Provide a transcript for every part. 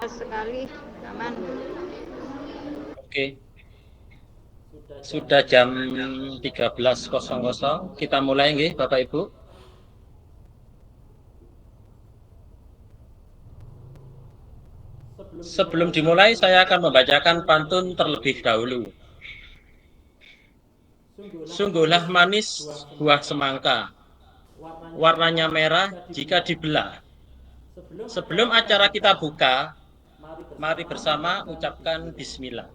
Sekali, aman. Oke, sudah jam 13.00. Kita mulai nggih, Bapak Ibu. Sebelum dimulai, saya akan membacakan pantun terlebih dahulu. Sungguhlah manis buah semangka, warnanya merah jika dibelah. Sebelum acara kita buka, mari bersama ucapkan bismillah.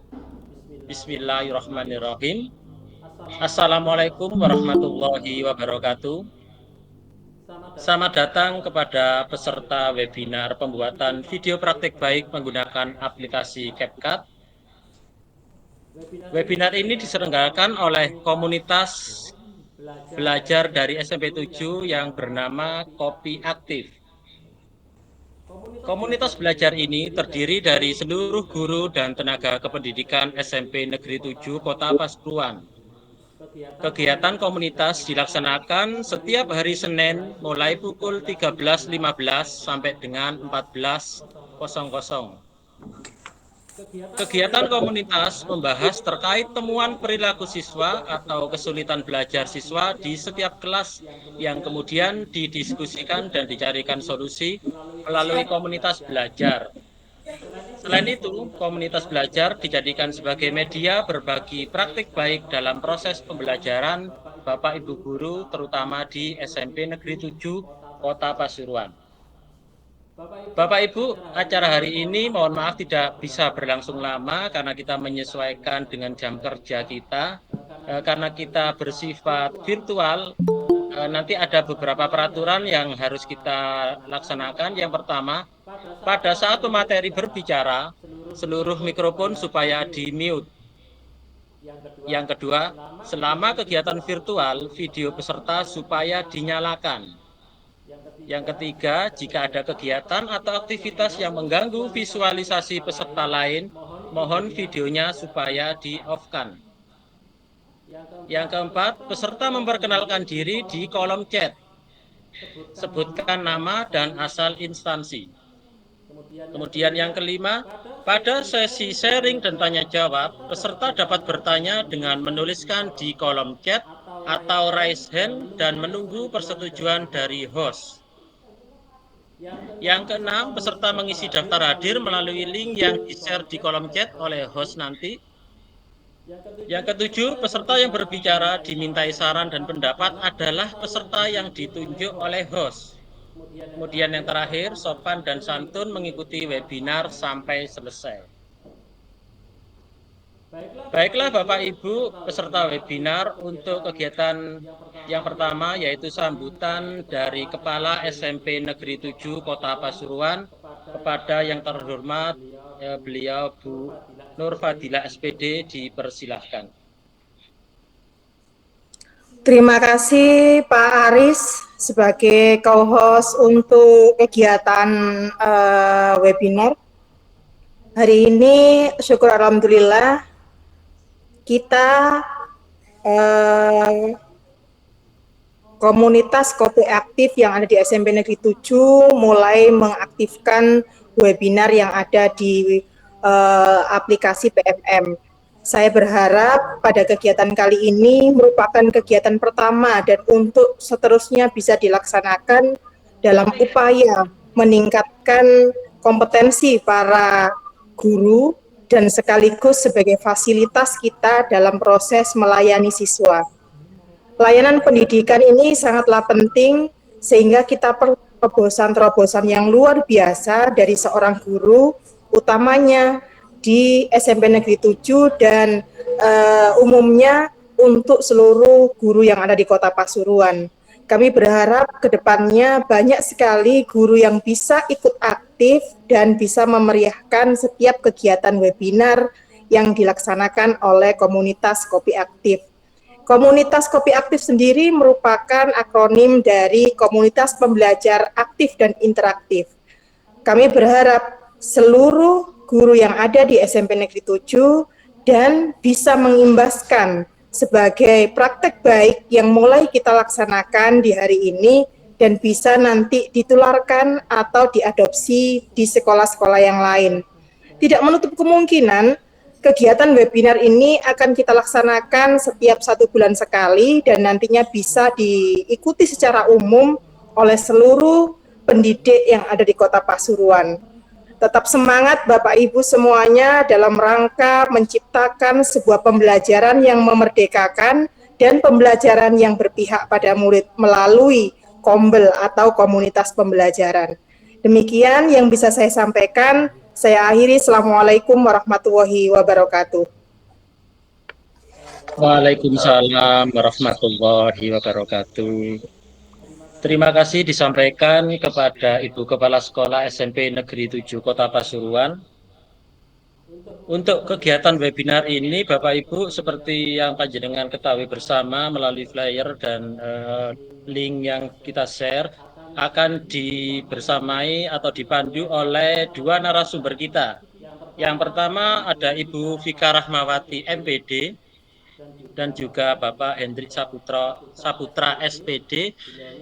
Bismillahirrahmanirrahim. Assalamualaikum warahmatullahi wabarakatuh. Selamat datang kepada peserta webinar pembuatan video praktik baik menggunakan aplikasi CapCut. Webinar ini diselenggarakan oleh komunitas belajar dari SMP 7 yang bernama Kopi Aktif. Komunitas belajar ini terdiri dari seluruh guru dan tenaga kependidikan SMP Negeri 7 Kota Pasuruan. Kegiatan komunitas dilaksanakan setiap hari Senin mulai pukul 13.15 sampai dengan 14.00. Kegiatan komunitas membahas terkait temuan perilaku siswa atau kesulitan belajar siswa di setiap kelas yang kemudian didiskusikan dan dicarikan solusi melalui komunitas belajar. Selain itu, komunitas belajar dijadikan sebagai media berbagi praktik baik dalam proses pembelajaran Bapak Ibu guru terutama di SMP Negeri 7 Kota Pasuruan. Bapak Ibu, acara hari ini mohon maaf tidak bisa berlangsung lama karena kita menyesuaikan dengan jam kerja kita. Karena kita bersifat virtual, nanti ada beberapa peraturan yang harus kita laksanakan. Yang pertama, pada saat pemateri berbicara, seluruh mikrofon supaya di-mute. Yang kedua, selama kegiatan virtual, video peserta supaya dinyalakan. Yang ketiga, jika ada kegiatan atau aktivitas yang mengganggu visualisasi peserta lain, mohon videonya supaya di-off-kan. Yang keempat, peserta memperkenalkan diri di kolom chat. Sebutkan nama dan asal instansi. Kemudian yang kelima, pada sesi sharing dan tanya jawab, peserta dapat bertanya dengan menuliskan di kolom chat atau raise hand dan menunggu persetujuan dari host. Yang keenam, peserta mengisi daftar hadir melalui link yang di-share di kolom chat oleh host nanti. Yang ketujuh, peserta yang berbicara dimintai saran dan pendapat adalah peserta yang ditunjuk oleh host. Kemudian yang terakhir, sopan dan santun mengikuti webinar sampai selesai. Baiklah Bapak Ibu peserta webinar, untuk kegiatan yang pertama yaitu sambutan dari Kepala SMP Negeri 7 Kota Pasuruan kepada yang terhormat beliau Bu Nur Fadila SPD, dipersilahkan. Terima kasih Pak Aris sebagai co-host untuk kegiatan webinar. Hari ini syukur alhamdulillah kita komunitas Kopi Aktif yang ada di SMP Negeri 7 mulai mengaktifkan webinar yang ada di aplikasi PFM. Saya berharap pada kegiatan kali ini merupakan kegiatan pertama dan untuk seterusnya bisa dilaksanakan dalam upaya meningkatkan kompetensi para guru dan sekaligus sebagai fasilitas kita dalam proses melayani siswa. Layanan pendidikan ini sangatlah penting sehingga kita perlu terobosan-terobosan yang luar biasa dari seorang guru, utamanya di SMP Negeri 7 dan umumnya untuk seluruh guru yang ada di Kota Pasuruan. Kami berharap ke depannya banyak sekali guru yang bisa ikut aktif dan bisa memeriahkan setiap kegiatan webinar yang dilaksanakan oleh komunitas Kopi Aktif. Komunitas Kopi Aktif sendiri merupakan akronim dari Komunitas Pembelajar Aktif dan Interaktif. Kami berharap seluruh guru yang ada di SMP Negeri 7 dan bisa mengimbaskan sebagai praktek baik yang mulai kita laksanakan di hari ini dan bisa nanti ditularkan atau diadopsi di sekolah-sekolah yang lain. Tidak menutup kemungkinan kegiatan webinar ini akan kita laksanakan setiap 1 bulan sekali dan nantinya bisa diikuti secara umum oleh seluruh pendidik yang ada di Kota Pasuruan. Tetap semangat Bapak Ibu semuanya dalam rangka menciptakan sebuah pembelajaran yang memerdekakan dan pembelajaran yang berpihak pada murid melalui kombel atau komunitas pembelajaran. Demikian yang bisa saya sampaikan. Saya akhiri. Assalamualaikum warahmatullahi wabarakatuh. Waalaikumsalam warahmatullahi wabarakatuh. Terima kasih disampaikan kepada Ibu Kepala Sekolah SMP Negeri 7 Kota Pasuruan. Untuk kegiatan webinar ini, Bapak Ibu, seperti yang panjenengan ketahui bersama melalui flyer dan link yang kita share, akan dibersamai atau dipandu oleh 2 narasumber kita. Yang pertama ada Ibu Vika Rahmawati MPD dan juga Bapak Hendrik Saputra SPD.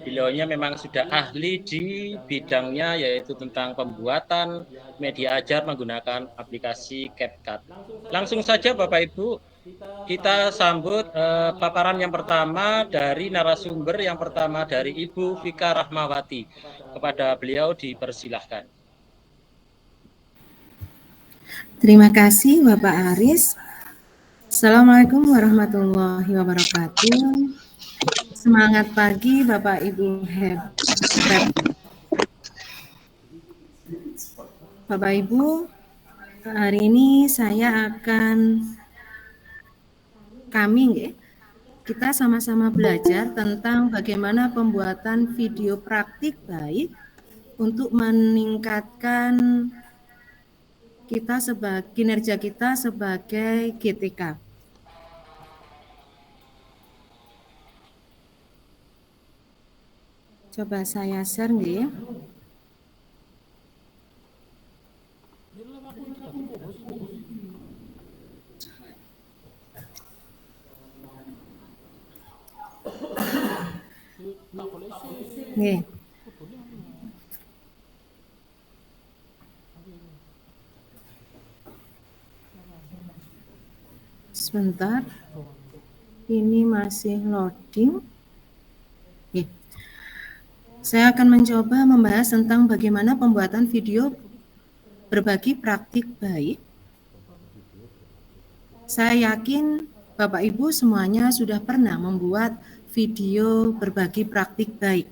Beliaunya memang sudah ahli di bidangnya, yaitu tentang pembuatan media ajar menggunakan aplikasi CapCut. Langsung saja Bapak Ibu, kita sambut paparan yang pertama dari narasumber yang pertama dari Ibu Vika Rahmawati. Kepada beliau dipersilahkan. Terima kasih Bapak Aris. Assalamualaikum warahmatullahi wabarakatuh. Semangat pagi Bapak Ibu Bapak Ibu, hari ini kita sama-sama belajar tentang bagaimana pembuatan video praktik baik untuk meningkatkan kinerja kita sebagai GTK. Coba saya share nih. Nih. Sebentar, ini masih loading. Saya akan mencoba membahas tentang bagaimana pembuatan video berbagi praktik baik. Saya yakin Bapak Ibu semuanya sudah pernah membuat video berbagi praktik baik.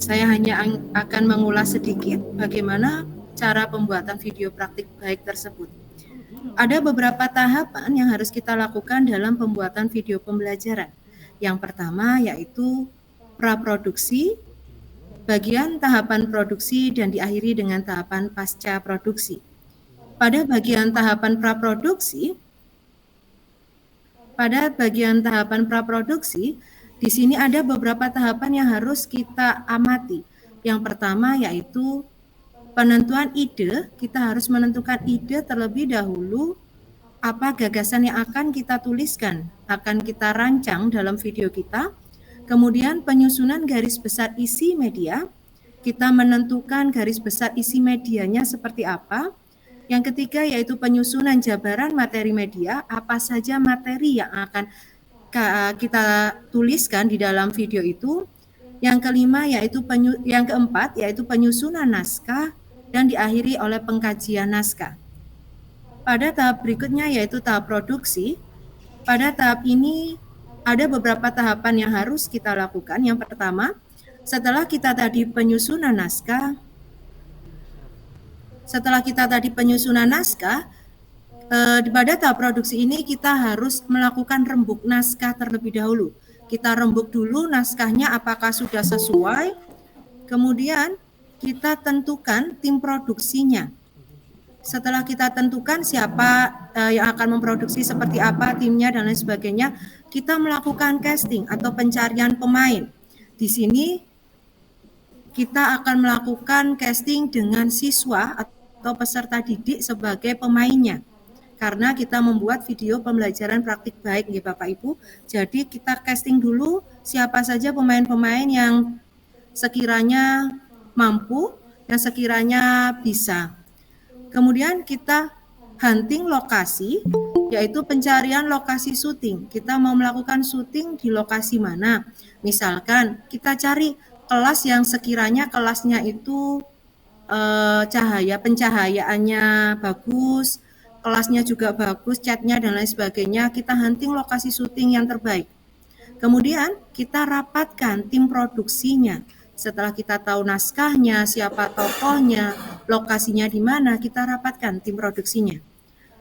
Saya hanya akan mengulas sedikit bagaimana cara pembuatan video praktik baik tersebut. Ada beberapa tahapan yang harus kita lakukan dalam pembuatan video pembelajaran. Yang pertama yaitu praproduksi, bagian tahapan produksi, dan diakhiri dengan tahapan pasca produksi. Pada bagian tahapan praproduksi, di sini ada beberapa tahapan yang harus kita amati. Yang pertama yaitu penentuan ide. Kita harus menentukan ide terlebih dahulu, apa gagasan yang akan kita tuliskan, akan kita rancang dalam video kita. Kemudian penyusunan garis besar isi media, kita menentukan garis besar isi medianya seperti apa. Yang ketiga yaitu penyusunan jabaran materi media, apa saja materi yang akan kita tuliskan di dalam video itu. Yang keempat yaitu penyusunan naskah dan diakhiri oleh pengkajian naskah. Pada tahap berikutnya yaitu tahap produksi. Pada tahap ini ada beberapa tahapan yang harus kita lakukan. Yang pertama, setelah kita tadi penyusunan naskah, pada tahap produksi ini kita harus melakukan rembuk naskah terlebih dahulu. Kita rembuk dulu naskahnya apakah sudah sesuai, kemudian kita tentukan tim produksinya. Setelah kita tentukan siapa yang akan memproduksi, seperti apa timnya dan lain sebagainya, kita melakukan casting atau pencarian pemain. Di sini kita akan melakukan casting dengan siswa atau peserta didik sebagai pemainnya. karena kita membuat video pembelajaran praktik baik nggih Bapak Ibu. Jadi kita casting dulu siapa saja pemain-pemain yang sekiranya mampu, yang sekiranya bisa. Kemudian kita hunting lokasi, yaitu pencarian lokasi syuting. Kita mau melakukan syuting di lokasi mana? Misalkan kita cari kelas yang sekiranya kelasnya itu pencahayaannya bagus, kelasnya juga bagus, catnya dan lain sebagainya. Kita hunting lokasi syuting yang terbaik. Kemudian kita rapatkan tim produksinya. Setelah kita tahu naskahnya, siapa tokohnya, lokasinya di mana, kita rapatkan tim produksinya.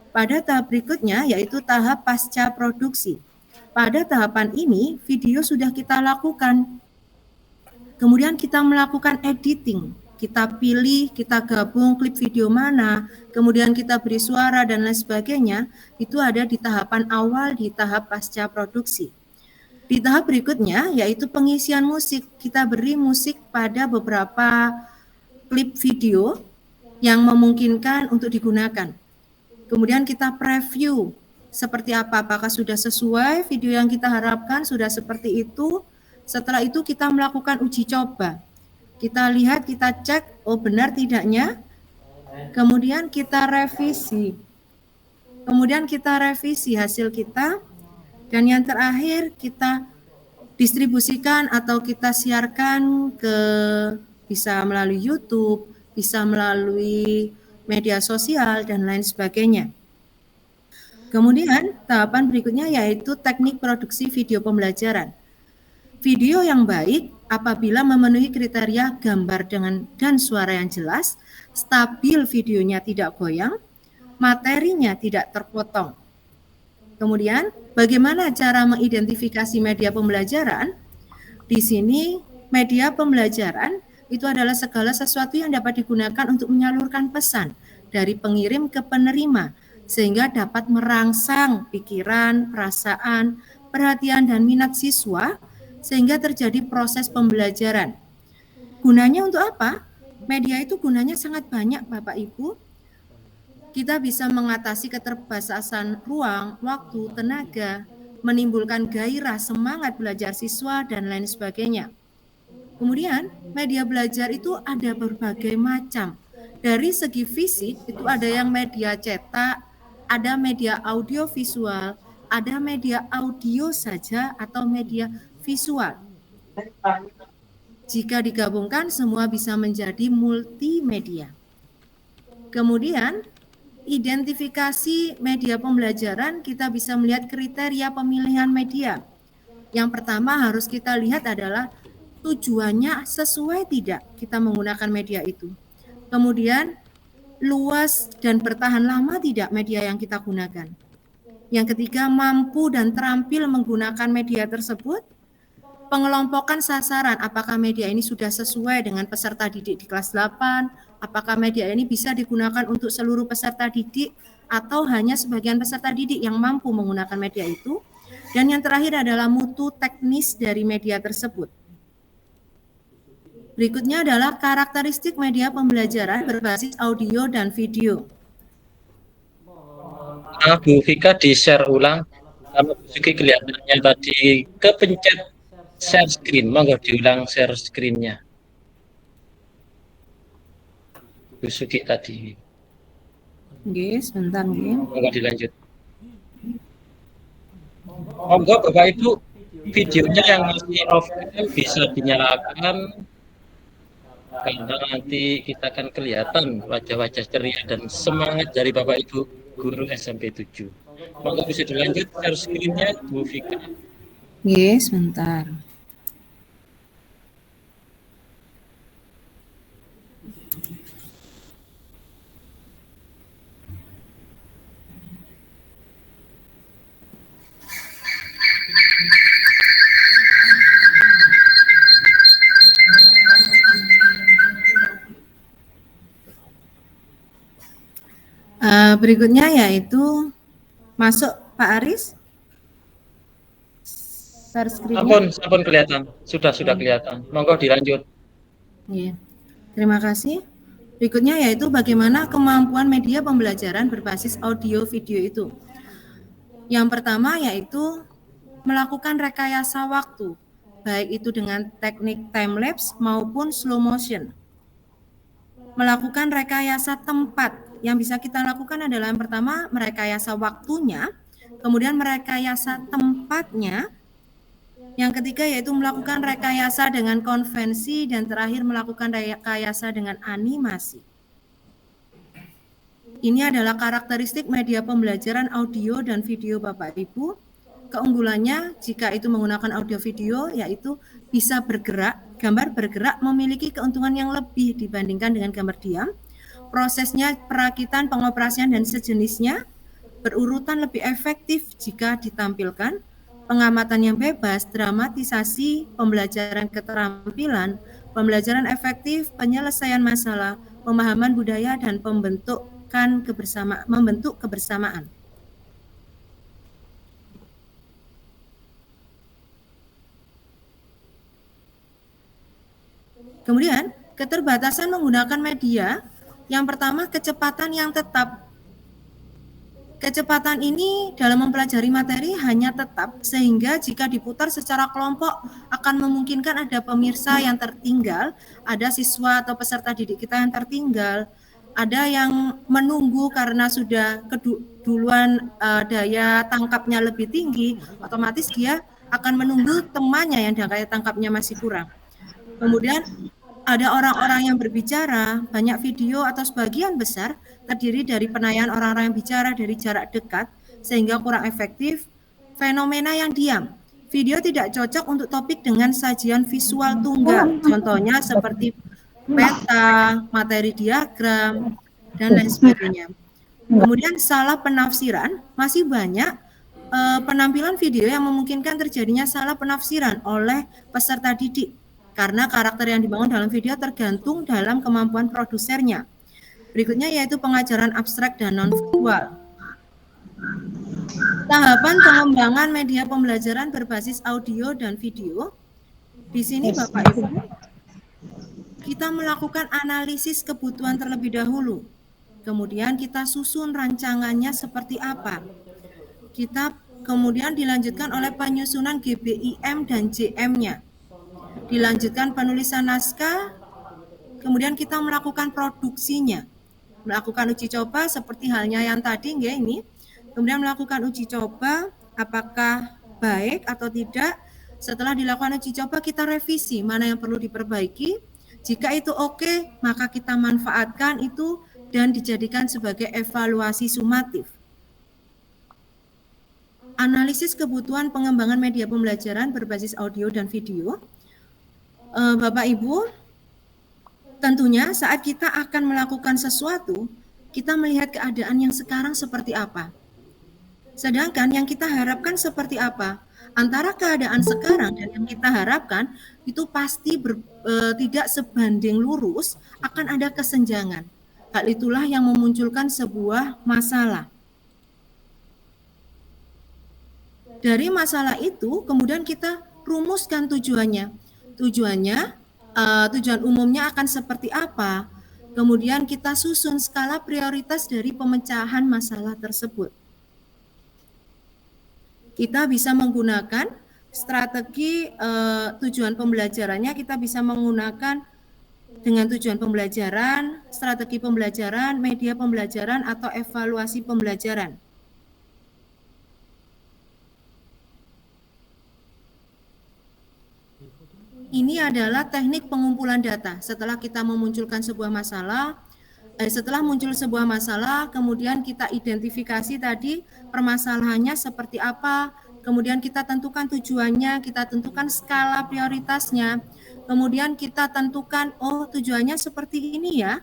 Pada tahap berikutnya yaitu tahap pasca produksi. Pada tahapan ini video sudah kita lakukan. Kemudian kita melakukan editing. Kita pilih, kita gabung klip video mana, kemudian kita beri suara dan lain sebagainya. Itu ada di tahapan awal di tahap pasca produksi. Di tahap berikutnya yaitu pengisian musik. Kita beri musik pada beberapa klip video yang memungkinkan untuk digunakan. Kemudian kita preview seperti apa, apakah sudah sesuai video yang kita harapkan, sudah seperti itu. Setelah itu kita melakukan uji coba. Kita lihat, kita cek, oh benar tidaknya. Kemudian kita revisi. Hasil kita. Dan yang terakhir kita distribusikan atau kita siarkan bisa melalui YouTube, bisa melalui media sosial dan lain sebagainya. Kemudian tahapan berikutnya yaitu teknik produksi video pembelajaran. Video yang baik apabila memenuhi kriteria gambar dan suara yang jelas, stabil videonya tidak goyang, materinya tidak terpotong. Kemudian, bagaimana cara mengidentifikasi media pembelajaran? Di sini, media pembelajaran itu adalah segala sesuatu yang dapat digunakan untuk menyalurkan pesan dari pengirim ke penerima, sehingga dapat merangsang pikiran, perasaan, perhatian, dan minat siswa, sehingga terjadi proses pembelajaran. Gunanya untuk apa? Media itu gunanya sangat banyak, Bapak Ibu. Kita bisa mengatasi keterbatasan ruang, waktu, tenaga, menimbulkan gairah, semangat belajar siswa, dan lain sebagainya. Kemudian, media belajar itu ada berbagai macam. Dari segi fisik, itu ada yang media cetak, ada media audio visual, ada media audio saja, atau media visual. Jika digabungkan, semua bisa menjadi multimedia. Kemudian, identifikasi media pembelajaran, kita bisa melihat kriteria pemilihan media. Yang pertama harus kita lihat adalah tujuannya sesuai tidak kita menggunakan media itu. Kemudian luas dan bertahan lama tidak media yang kita gunakan. Yang ketiga, mampu dan terampil menggunakan media tersebut. Pengelompokan sasaran, apakah media ini sudah sesuai dengan peserta didik di kelas 8, apakah media ini bisa digunakan untuk seluruh peserta didik, atau hanya sebagian peserta didik yang mampu menggunakan media itu. Dan yang terakhir adalah mutu teknis dari media tersebut. Berikutnya adalah karakteristik media pembelajaran berbasis audio dan video. Bu Vika di-share ulang, sama Bu Suki kelihatannya tadi kepencet share screen, monggo diulang share screen-nya. Bu Suki tadi. Oke, sebentar nih. Monggo dilanjut. Monggo Bapak Ibu, videonya yang masih off bisa dinyalakan karena nanti kita akan kelihatan wajah-wajah ceria dan semangat dari Bapak Ibu guru SMP 7. Monggo bisa dilanjut share screen-nya Bu Vika. Oke, sebentar. Berikutnya yaitu masuk Pak Aris. Share screen-nya. Sampun kelihatan, sudah kelihatan. Monggo dilanjut. Iya. Terima kasih. Berikutnya yaitu bagaimana kemampuan media pembelajaran berbasis audio video itu. Yang pertama yaitu melakukan rekayasa waktu, baik itu dengan teknik time lapse maupun slow motion. Melakukan rekayasa tempat, yang bisa kita lakukan adalah yang pertama merekayasa waktunya, kemudian merekayasa tempatnya, yang ketiga yaitu melakukan rekayasa dengan konvensi, dan terakhir melakukan rekayasa dengan animasi. Ini adalah karakteristik media pembelajaran audio dan video Bapak Ibu. Keunggulannya jika itu menggunakan audio video yaitu bisa bergerak, gambar bergerak memiliki keuntungan yang lebih dibandingkan dengan gambar diam. Prosesnya perakitan, pengoperasian dan sejenisnya berurutan lebih efektif jika ditampilkan. Pengamatan yang bebas, dramatisasi, pembelajaran keterampilan, pembelajaran efektif, penyelesaian masalah, pemahaman budaya dan membentuk kebersamaan. Kemudian, keterbatasan menggunakan media, yang pertama kecepatan yang tetap. Kecepatan ini dalam mempelajari materi hanya tetap, sehingga jika diputar secara kelompok akan memungkinkan ada pemirsa yang tertinggal, ada siswa atau peserta didik kita yang tertinggal, ada yang menunggu karena sudah keduluan daya tangkapnya lebih tinggi, otomatis dia akan menunggu temannya yang daya tangkapnya masih kurang. Kemudian ada orang-orang yang berbicara, banyak video atau sebagian besar terdiri dari penayangan orang-orang yang bicara dari jarak dekat sehingga kurang efektif. Fenomena yang diam. Video tidak cocok untuk topik dengan sajian visual tunggal. Contohnya seperti peta, materi diagram, dan lain sebagainya. Kemudian salah penafsiran, masih banyak penampilan video yang memungkinkan terjadinya salah penafsiran oleh peserta didik. Karena karakter yang dibangun dalam video tergantung dalam kemampuan produsernya. Berikutnya yaitu pengajaran abstrak dan non-visual. Tahapan pengembangan media pembelajaran berbasis audio dan video. Di sini Bapak Ibu, kita melakukan analisis kebutuhan terlebih dahulu. Kemudian kita susun rancangannya seperti apa. Kita kemudian dilanjutkan oleh penyusunan GBIM dan JM-nya. Dilanjutkan penulisan naskah, kemudian kita melakukan produksinya, melakukan uji coba seperti halnya yang tadi ini, kemudian melakukan uji coba apakah baik atau tidak. Setelah dilakukan uji coba kita revisi mana yang perlu diperbaiki. Jika itu oke, maka kita manfaatkan itu dan dijadikan sebagai evaluasi sumatif. Analisis kebutuhan pengembangan media pembelajaran berbasis audio dan video. Bapak Ibu, tentunya saat kita akan melakukan sesuatu, kita melihat keadaan yang sekarang seperti apa. Sedangkan yang kita harapkan seperti apa? Antara keadaan sekarang dan yang kita harapkan itu pasti tidak sebanding lurus, akan ada kesenjangan. Hal itulah yang memunculkan sebuah masalah. Dari masalah itu kemudian kita rumuskan tujuannya. Tujuan umumnya akan seperti apa? Kemudian kita susun skala prioritas dari pemecahan masalah tersebut. Kita bisa menggunakan strategi tujuan pembelajarannya, kita bisa menggunakan dengan tujuan pembelajaran, strategi pembelajaran, media pembelajaran, atau evaluasi pembelajaran. Ini adalah teknik pengumpulan data. Setelah kita memunculkan sebuah masalah, setelah muncul sebuah masalah, kemudian kita identifikasi tadi permasalahannya seperti apa, kemudian kita tentukan tujuannya, kita tentukan skala prioritasnya, kemudian kita tentukan, oh tujuannya seperti ini ya,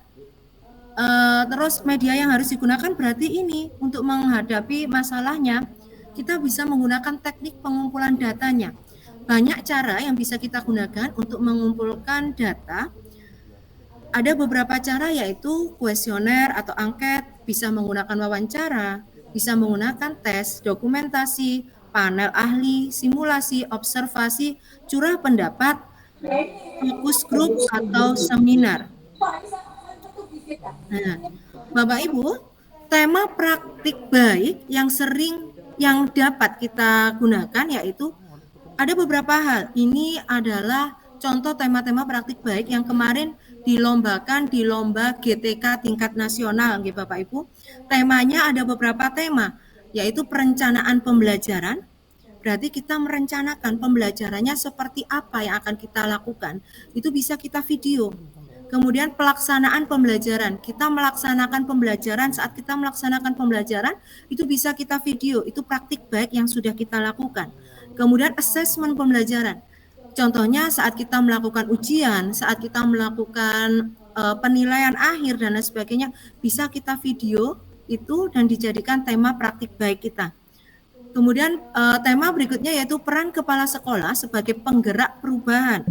terus media yang harus digunakan berarti ini untuk menghadapi masalahnya. Kita bisa menggunakan teknik pengumpulan datanya. Banyak cara yang bisa kita gunakan untuk mengumpulkan data. Ada beberapa cara yaitu kuesioner atau angket, bisa menggunakan wawancara, bisa menggunakan tes, dokumentasi, panel ahli, simulasi, observasi, curah pendapat, fokus grup, atau seminar. Nah, Bapak Ibu, tema praktik baik yang dapat kita gunakan yaitu ada beberapa hal. Ini adalah contoh tema-tema praktik baik yang kemarin dilombakan di lomba GTK tingkat nasional, nggih Bapak Ibu. Temanya ada beberapa tema, yaitu perencanaan pembelajaran. Berarti kita merencanakan pembelajarannya seperti apa yang akan kita lakukan. Itu bisa kita video. Kemudian pelaksanaan pembelajaran. Kita melaksanakan pembelajaran, saat kita melaksanakan pembelajaran, itu bisa kita video. Itu praktik baik yang sudah kita lakukan. Kemudian asesmen pembelajaran. Contohnya saat kita melakukan ujian, saat kita melakukan penilaian akhir dan lain sebagainya, bisa kita video itu dan dijadikan tema praktik baik kita. Kemudian tema berikutnya yaitu peran kepala sekolah sebagai penggerak perubahan.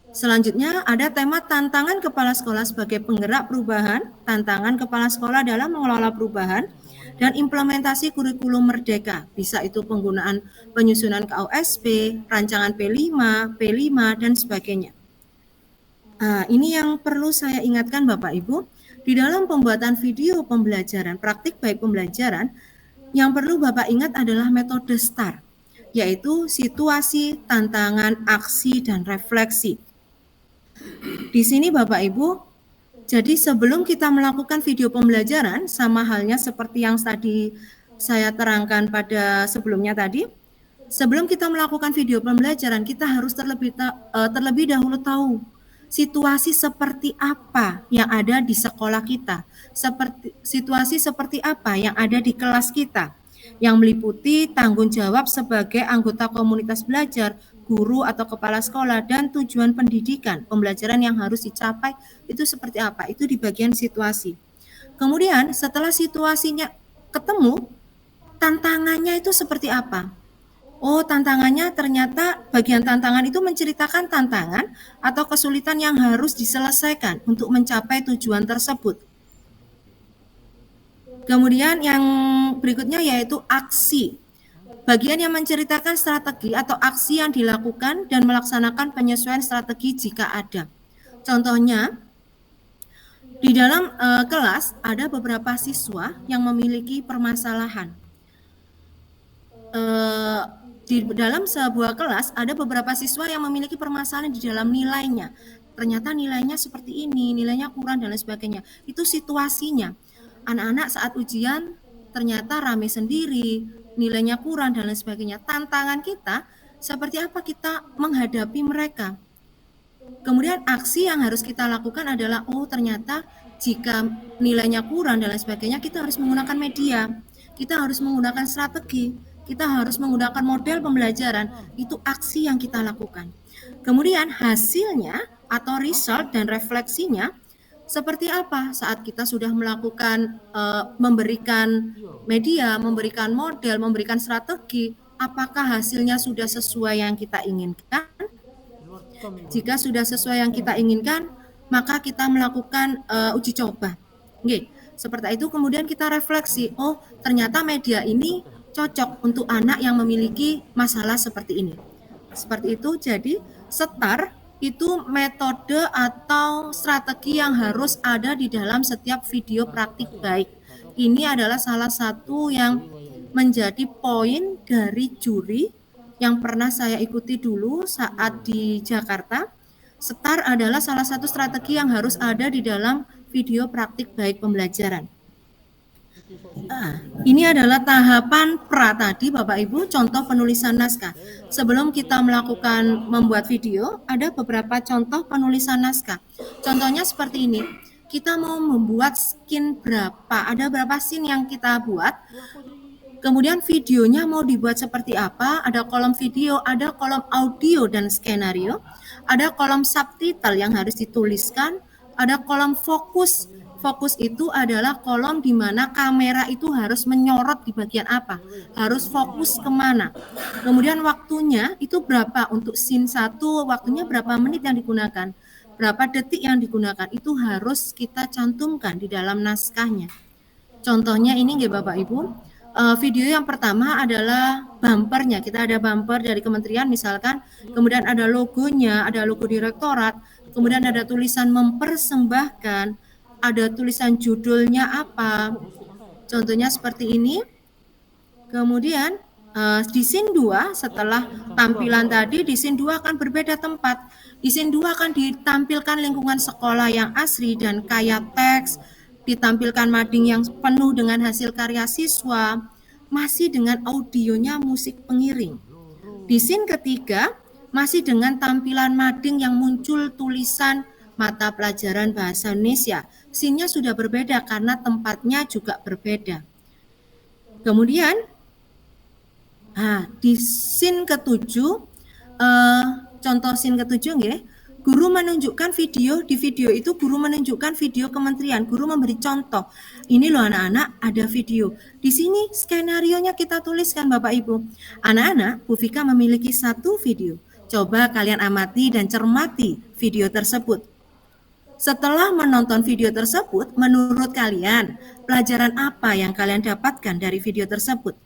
Selanjutnya ada tema tantangan kepala sekolah sebagai penggerak perubahan, tantangan kepala sekolah dalam mengelola perubahan, dan implementasi kurikulum merdeka. Bisa itu penggunaan penyusunan KUSP, rancangan P5, P5, dan sebagainya. Ini yang perlu saya ingatkan Bapak Ibu, di dalam pembuatan video pembelajaran, praktik baik pembelajaran, yang perlu Bapak ingat adalah metode STAR, yaitu situasi, tantangan, aksi, dan refleksi. Di sini Bapak Ibu, jadi sebelum kita melakukan video pembelajaran, sama halnya seperti yang tadi saya terangkan pada sebelumnya tadi, sebelum kita melakukan video pembelajaran, kita harus terlebih dahulu tahu situasi seperti apa yang ada di sekolah kita, situasi seperti apa yang ada di kelas kita, yang meliputi tanggung jawab sebagai anggota komunitas belajar, guru atau kepala sekolah, dan tujuan pendidikan, pembelajaran yang harus dicapai itu seperti apa, itu di bagian situasi. Kemudian setelah situasinya ketemu, tantangannya itu seperti apa? Oh, tantangannya ternyata bagian tantangan itu menceritakan tantangan atau kesulitan yang harus diselesaikan untuk mencapai tujuan tersebut. Kemudian yang berikutnya yaitu aksi. Bagian yang menceritakan strategi atau aksi yang dilakukan dan melaksanakan penyesuaian strategi jika ada. Contohnya, di dalam kelas ada beberapa siswa yang memiliki permasalahan. Di dalam sebuah kelas ada beberapa siswa yang memiliki permasalahan di dalam nilainya. Ternyata nilainya seperti ini, nilainya kurang dan lain sebagainya. Itu situasinya. Anak-anak saat ujian ternyata rame sendiri, nilainya kurang dan lain sebagainya. Tantangan kita seperti apa kita menghadapi mereka. Kemudian aksi yang harus kita lakukan adalah, oh ternyata jika nilainya kurang dan lain sebagainya, kita harus menggunakan media, kita harus menggunakan strategi, kita harus menggunakan model pembelajaran. Itu aksi yang kita lakukan. Kemudian hasilnya atau result dan refleksinya seperti apa saat kita sudah melakukan memberikan media, memberikan model, memberikan strategi, apakah hasilnya sudah sesuai yang kita inginkan? Jika sudah sesuai yang kita inginkan, maka kita melakukan uji coba. Oke, seperti itu. Kemudian kita refleksi, oh ternyata media ini cocok untuk anak yang memiliki masalah seperti ini. Seperti itu. Jadi STAR itu metode atau strategi yang harus ada di dalam setiap video praktik baik. Ini adalah salah satu yang menjadi poin dari juri yang pernah saya ikuti dulu saat di Jakarta. STAR adalah salah satu strategi yang harus ada di dalam video praktik baik pembelajaran. Ini adalah tahapan pra tadi Bapak Ibu, contoh penulisan naskah. Sebelum kita melakukan membuat video, ada beberapa contoh penulisan naskah. Contohnya seperti ini, kita mau membuat scene berapa, ada berapa scene yang kita buat, kemudian videonya mau dibuat seperti apa, ada kolom video, ada kolom audio dan skenario, ada kolom subtitle yang harus dituliskan, ada kolom fokus. Fokus itu adalah kolom di mana kamera itu harus menyorot di bagian apa, harus fokus kemana. Kemudian waktunya itu berapa untuk scene 1, waktunya berapa menit yang digunakan, berapa detik yang digunakan, itu harus kita cantumkan di dalam naskahnya. Contohnya ini nggih Bapak Ibu, video yang pertama adalah bumpernya. Kita ada bumper dari kementerian misalkan, kemudian ada logonya, ada logo direktorat, kemudian ada tulisan mempersembahkan, ada tulisan judulnya apa. Contohnya seperti ini. Kemudian di scene 2 setelah tampilan tadi, di scene 2 akan berbeda tempat. Di scene 2 akan ditampilkan lingkungan sekolah yang asri dan kaya teks, ditampilkan mading yang penuh dengan hasil karya siswa, masih dengan audionya musik pengiring. Di scene ketiga, masih dengan tampilan mading yang muncul tulisan mata pelajaran bahasa Indonesia. Scene-nya sudah berbeda karena tempatnya juga berbeda. Kemudian, di scene ketujuh, contoh scene ketujuh nggih, guru menunjukkan video, di video itu guru menunjukkan video kementerian, guru memberi contoh. Ini loh anak-anak, ada video. Di sini skenarionya kita tuliskan Bapak Ibu. Anak-anak, Bu Vika memiliki satu video. Coba kalian amati dan cermati video tersebut. Setelah menonton video tersebut, menurut kalian, pelajaran apa yang kalian dapatkan dari video tersebut?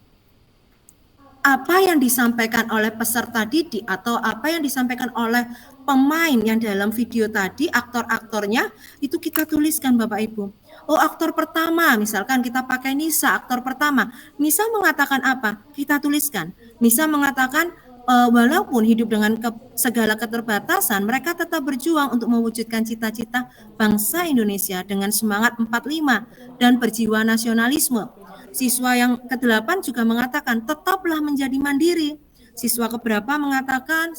Apa yang disampaikan oleh peserta didik atau apa yang disampaikan oleh pemain yang dalam video tadi, aktor-aktornya, itu kita tuliskan Bapak Ibu. Oh, aktor pertama, misalkan kita pakai Nisa, aktor pertama. Nisa mengatakan apa? Kita tuliskan. Nisa mengatakan, walaupun hidup dengan segala keterbatasan, mereka tetap berjuang untuk mewujudkan cita-cita bangsa Indonesia dengan semangat 45 dan berjiwa nasionalisme. Siswa yang ke-8 juga mengatakan, tetaplah menjadi mandiri. Siswa keberapa mengatakan,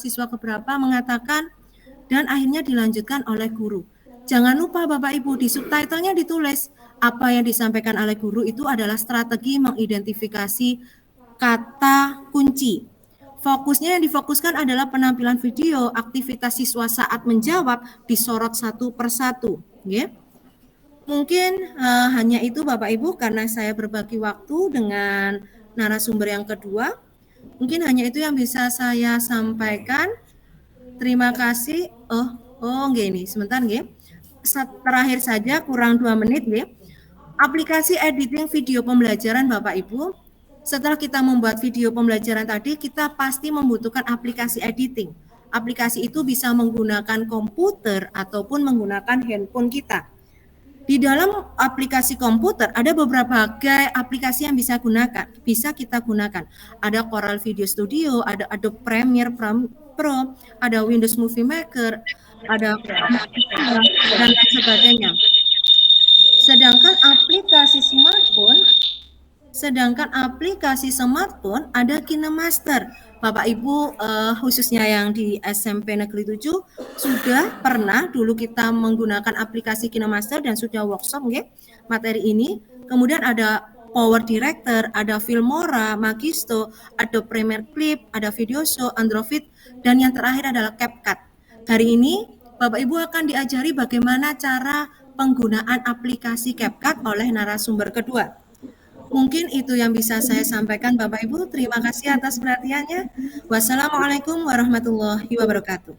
dan akhirnya dilanjutkan oleh guru. Jangan lupa Bapak Ibu, di subtitlenya ditulis, apa yang disampaikan oleh guru itu adalah strategi mengidentifikasi kata kunci. Fokusnya yang difokuskan adalah penampilan video, aktivitas siswa saat menjawab disorot satu persatu. Ya. Mungkin hanya itu Bapak Ibu, karena saya berbagi waktu dengan narasumber yang kedua. Mungkin hanya itu yang bisa saya sampaikan. Terima kasih. Nggih nih, sebentar nggih. Terakhir saja, kurang 2 menit nggih. Aplikasi editing video pembelajaran Bapak Ibu. Setelah kita membuat video pembelajaran tadi, kita pasti membutuhkan aplikasi editing. Aplikasi itu bisa menggunakan komputer ataupun menggunakan handphone kita. Di dalam aplikasi komputer ada beberapa aplikasi yang bisa kita gunakan. Ada Corel Video Studio, ada Adobe Premiere Pro, ada Windows Movie Maker, ada dan lain sebagainya. Sedangkan aplikasi smartphone ada KineMaster. Bapak Ibu khususnya yang di SMP Negeri 7 sudah pernah dulu kita menggunakan aplikasi KineMaster dan sudah workshop materi ini. Kemudian ada Power Director, ada Filmora, Magisto, ada Premiere Clip, ada Video Show, Android, dan yang terakhir adalah CapCut. Hari ini Bapak Ibu akan diajari bagaimana cara penggunaan aplikasi CapCut oleh narasumber kedua. Mungkin itu yang bisa saya sampaikan Bapak Ibu. Terima kasih atas perhatiannya. Wassalamualaikum warahmatullahi wabarakatuh.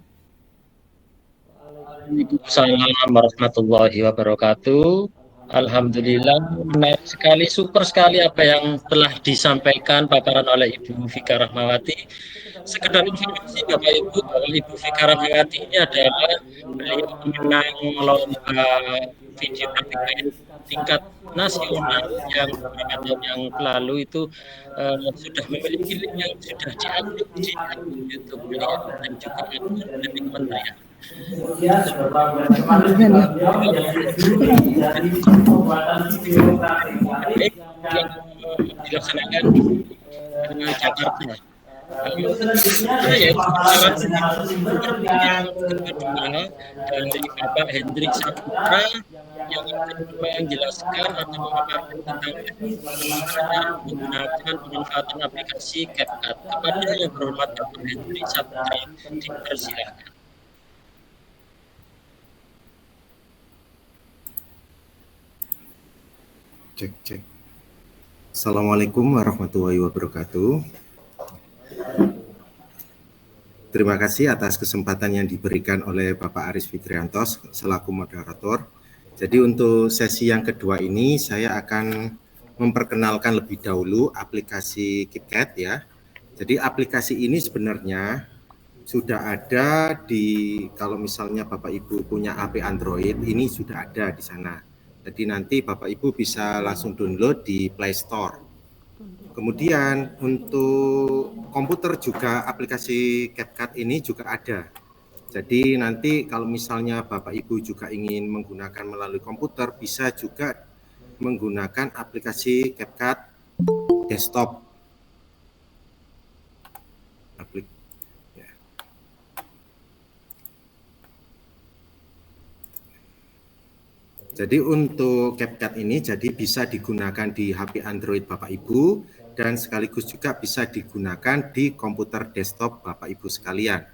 Waalaikumsalam warahmatullahi wabarakatuh. Alhamdulillah, menarik sekali, super sekali apa yang telah disampaikan paparan oleh Ibu Vika Rahmawati. Sekedar informasi Bapak Ibu, bahwa Ibu Vika Rahmawati ini adalah beliau pemenang lomba video tingkat nasional yang beberapa tahun yang lalu itu sudah memiliki link yang sudah diupload di YouTube beliau dan juga dari kementerian. Yang dilaksanakan di Jakarta. Yaitu yang kedua dari Bapak Hendrik Saputra yang menjelaskan atau memaparkan tentang menggunakan pemanfaatan aplikasi CapCut. Kepada yang berhormat Bapak Hendrik Saputra, dipersilakan. Cek. Assalamualaikum warahmatullahi wabarakatuh. Terima kasih atas kesempatan yang diberikan oleh Bapak Aris Fitriantos selaku moderator. Jadi untuk sesi yang kedua ini saya akan memperkenalkan lebih dahulu aplikasi KitKat ya. Jadi aplikasi ini sebenarnya sudah ada di, kalau misalnya Bapak Ibu punya HP Android, ini sudah ada di sana. Jadi nanti Bapak Ibu bisa langsung download di Play Store. Kemudian untuk komputer juga aplikasi CapCut ini juga ada. Jadi nanti kalau misalnya Bapak Ibu juga ingin menggunakan melalui komputer, bisa juga menggunakan aplikasi CapCut desktop. Jadi untuk CapCut ini jadi bisa digunakan di HP Android Bapak Ibu dan sekaligus juga bisa digunakan di komputer desktop Bapak Ibu sekalian.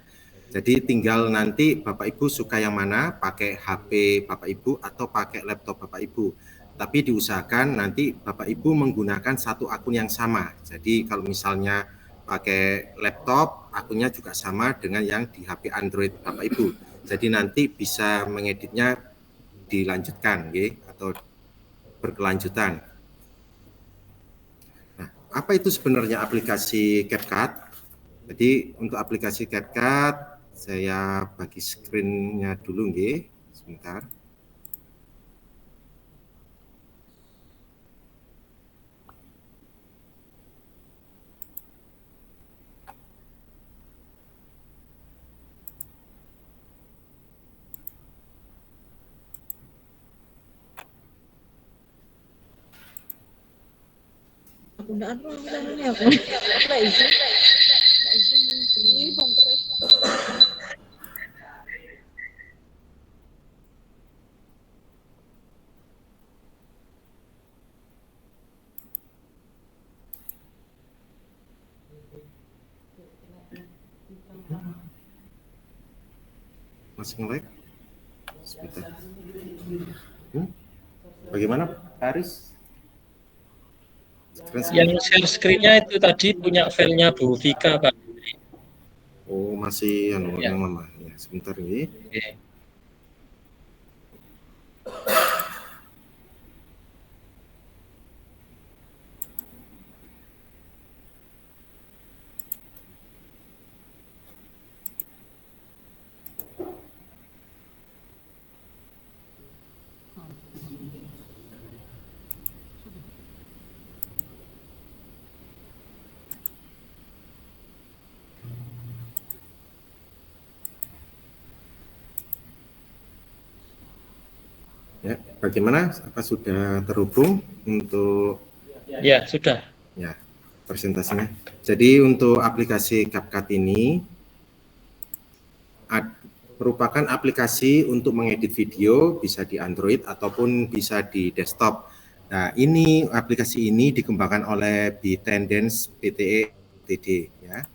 Jadi tinggal nanti Bapak Ibu suka yang mana, pakai HP Bapak Ibu atau pakai laptop Bapak Ibu. Tapi diusahakan nanti Bapak Ibu menggunakan satu akun yang sama. Jadi kalau misalnya pakai laptop, akunnya juga sama dengan yang di HP Android Bapak Ibu. Jadi nanti bisa mengeditnya dilanjutkan, atau berkelanjutan. Nah, apa itu sebenarnya aplikasi CapCut? Jadi untuk aplikasi CapCut, saya bagi screen-nya dulu, sebentar. Masih nge-lag? Sebentar. Bagaimana, Pak Aris? Yang share screen-nya itu tadi punya filenya Bu Vika, Pak. Oh, masih yang mana? Ya, sebentar ini. Oke. Ya, bagaimana? Apa sudah terhubung untuk? Ya, sudah. Ya, presentasinya. Jadi untuk aplikasi CapCut ini merupakan aplikasi untuk mengedit video, bisa di Android ataupun bisa di desktop. Nah, ini aplikasi ini dikembangkan oleh ByteDance Pte. Ltd. Ya.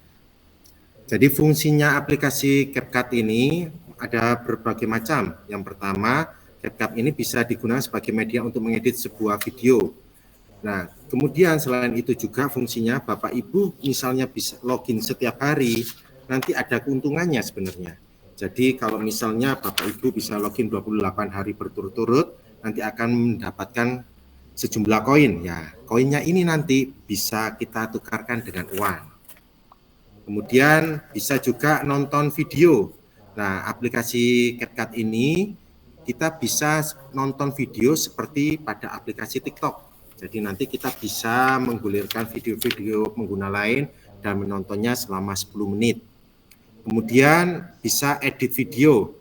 Jadi fungsinya aplikasi CapCut ini ada berbagai macam. Yang pertama, CapCut ini bisa digunakan sebagai media untuk mengedit sebuah video. Nah, kemudian selain itu juga fungsinya Bapak Ibu misalnya bisa login setiap hari, nanti ada keuntungannya sebenarnya. Jadi kalau misalnya Bapak Ibu bisa login 28 hari berturut-turut, nanti akan mendapatkan sejumlah koin. Ya, koinnya ini nanti bisa kita tukarkan dengan uang. Kemudian bisa juga nonton video. Nah, aplikasi CapCut ini kita bisa nonton video seperti pada aplikasi TikTok. Jadi nanti kita bisa menggulirkan video-video pengguna lain dan menontonnya selama 10 menit. Kemudian bisa edit video.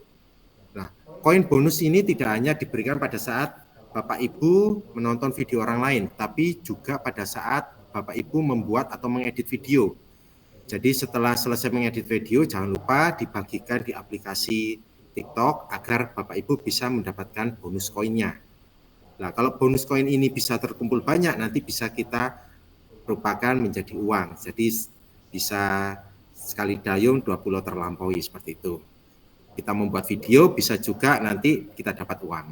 Nah, koin bonus ini tidak hanya diberikan pada saat Bapak Ibu menonton video orang lain, tapi juga pada saat Bapak Ibu membuat atau mengedit video. Jadi setelah selesai mengedit video, jangan lupa dibagikan di aplikasi TikTok agar Bapak Ibu bisa mendapatkan bonus koinnya. Nah, kalau bonus koin ini bisa terkumpul banyak, nanti bisa kita rupakan menjadi uang. Jadi bisa sekali dayung 2 pulau terlampaui, seperti itu. Kita membuat video, bisa juga nanti kita dapat uang.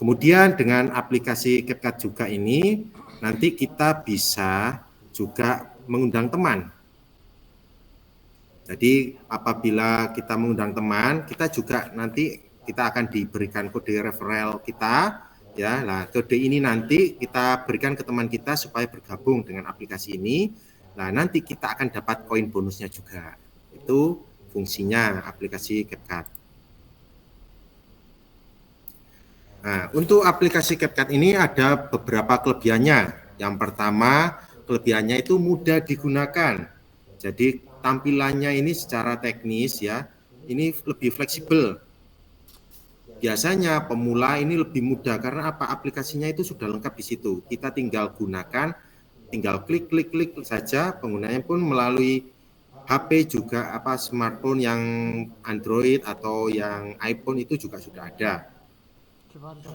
Kemudian dengan aplikasi CapCut juga ini, nanti kita bisa juga mengundang teman. Jadi apabila kita mengundang teman, kita juga nanti kita akan diberikan kode referral kita. Ya, nah kode ini nanti kita berikan ke teman kita supaya bergabung dengan aplikasi ini. Nah, nanti kita akan dapat koin bonusnya juga. Itu fungsinya aplikasi CapCut. Nah, untuk aplikasi CapCut ini ada beberapa kelebihannya. Yang pertama, kelebihannya itu mudah digunakan. Jadi tampilannya ini secara teknis ya, ini lebih fleksibel. Biasanya pemula ini lebih mudah karena apa? Aplikasinya itu sudah lengkap di situ. Kita tinggal gunakan, tinggal klik saja. Penggunanya pun melalui HP juga, smartphone yang Android atau yang iPhone itu juga sudah ada.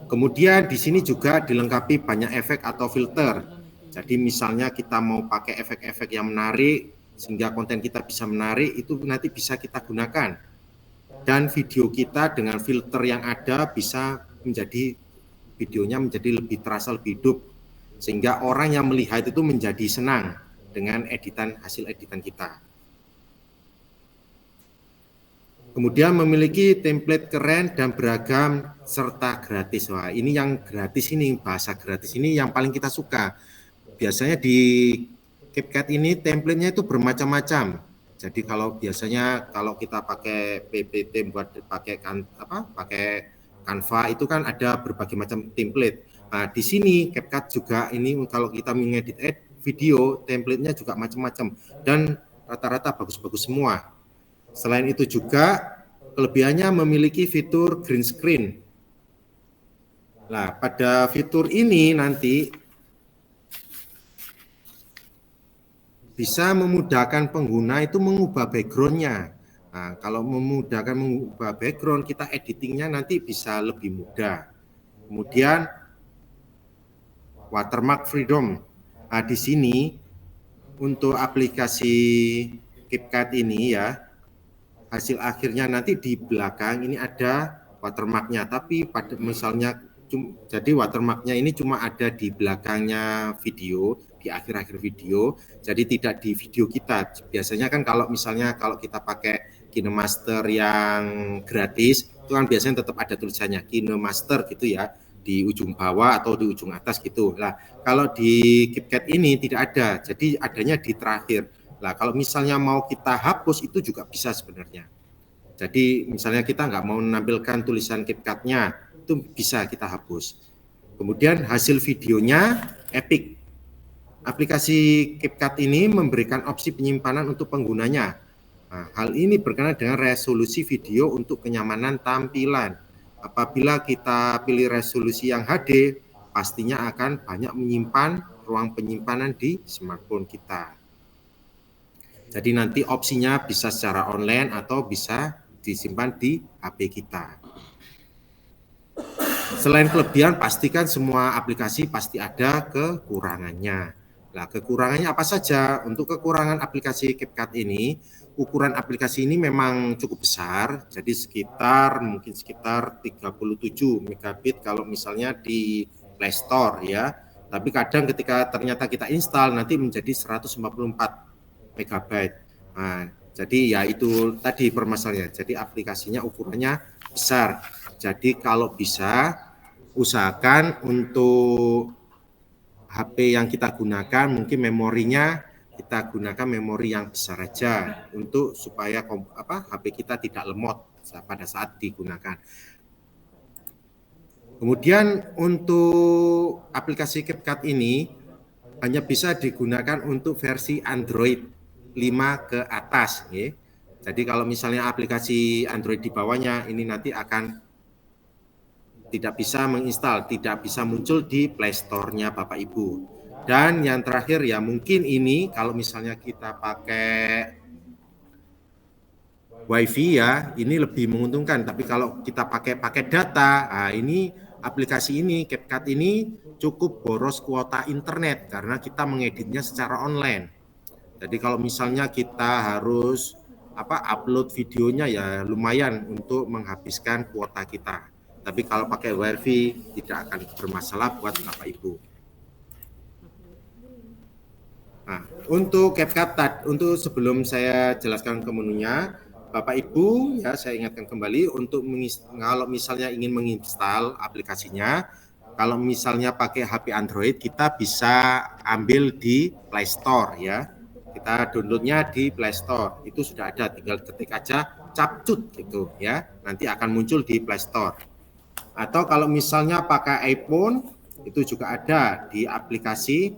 Kemudian di sini juga dilengkapi banyak efek atau filter. Jadi misalnya kita mau pakai efek-efek yang menarik sehingga konten kita bisa menarik, itu nanti bisa kita gunakan. Dan video kita dengan filter yang ada bisa menjadi videonya menjadi lebih terasa lebih hidup, sehingga orang yang melihat itu menjadi senang dengan hasil editan kita. Kemudian memiliki template keren dan beragam serta gratis. Wah, ini yang gratis ini, bahasa gratis ini yang paling kita suka. Biasanya di CapCut ini template-nya itu bermacam-macam. Jadi kalau biasanya kalau kita pakai PPT buat pakai Canva itu kan ada berbagai macam template. Nah, di sini CapCut juga ini kalau kita mengedit video, template-nya juga macam-macam dan rata-rata bagus-bagus semua. Selain itu juga kelebihannya memiliki fitur green screen. Nah, pada fitur ini nanti bisa memudahkan pengguna itu mengubah background-nya. Nah, kalau memudahkan mengubah background, kita editingnya nanti bisa lebih mudah. Kemudian watermark freedom. Nah, di sini untuk aplikasi CapCut ini ya, hasil akhirnya nanti di belakang ini ada watermarknya, tapi pada misalnya jadi watermarknya ini cuma ada di belakangnya video, di akhir-akhir video, jadi tidak di video kita. Biasanya kan kalau misalnya kalau kita pakai KineMaster yang gratis, itu kan biasanya tetap ada tulisannya KineMaster gitu ya, di ujung bawah atau di ujung atas gitu. Nah, kalau di CapCut ini tidak ada, jadi adanya di terakhir. Nah, kalau misalnya mau kita hapus itu juga bisa sebenarnya. Jadi misalnya kita nggak mau menampilkan tulisan CapCut-nya, itu bisa kita hapus. Kemudian hasil videonya epic. Aplikasi CapCut ini memberikan opsi penyimpanan untuk penggunanya. Nah, hal ini berkenaan dengan resolusi video untuk kenyamanan tampilan. Apabila kita pilih resolusi yang HD, pastinya akan banyak menyimpan ruang penyimpanan di smartphone kita. Jadi nanti opsinya bisa secara online atau bisa disimpan di HP kita. Selain kelebihan, pastikan semua aplikasi pasti ada kekurangannya. Nah, kekurangannya apa saja? Untuk kekurangan aplikasi CapCut ini, ukuran aplikasi ini memang cukup besar, jadi mungkin sekitar 37 megabit kalau misalnya di Play Store ya. Tapi kadang ketika ternyata kita install nanti menjadi 154 megabyte. Nah, jadi ya itu tadi permasalahannya. Jadi aplikasinya ukurannya besar. Jadi kalau bisa usahakan untuk HP yang kita gunakan mungkin memorinya kita gunakan memori yang besar aja untuk supaya HP kita tidak lemot pada saat digunakan. Kemudian untuk aplikasi CapCut ini hanya bisa digunakan untuk versi Android 5 ke atas ya. Jadi kalau misalnya aplikasi Android di bawahnya ini nanti akan tidak bisa menginstal, tidak bisa muncul di Play Store-nya Bapak Ibu. Dan yang terakhir ya mungkin ini kalau misalnya kita pakai WiFi ya, ini lebih menguntungkan. Tapi kalau kita pakai paket data, nah ini aplikasi ini CapCut ini cukup boros kuota internet karena kita mengeditnya secara online. Jadi kalau misalnya kita harus upload videonya ya lumayan untuk menghabiskan kuota kita. Tapi kalau pakai WiFi tidak akan bermasalah buat Bapak Ibu. Nah, untuk CapCut, untuk sebelum saya jelaskan ke menunya, Bapak Ibu ya saya ingatkan kembali untuk kalau misalnya ingin menginstal aplikasinya, kalau misalnya pakai HP Android kita bisa ambil di Play Store ya. Kita downloadnya di Play Store, itu sudah ada, tinggal ketik aja capcut gitu ya, nanti akan muncul di Play Store. Atau kalau misalnya pakai iPhone, itu juga ada di aplikasi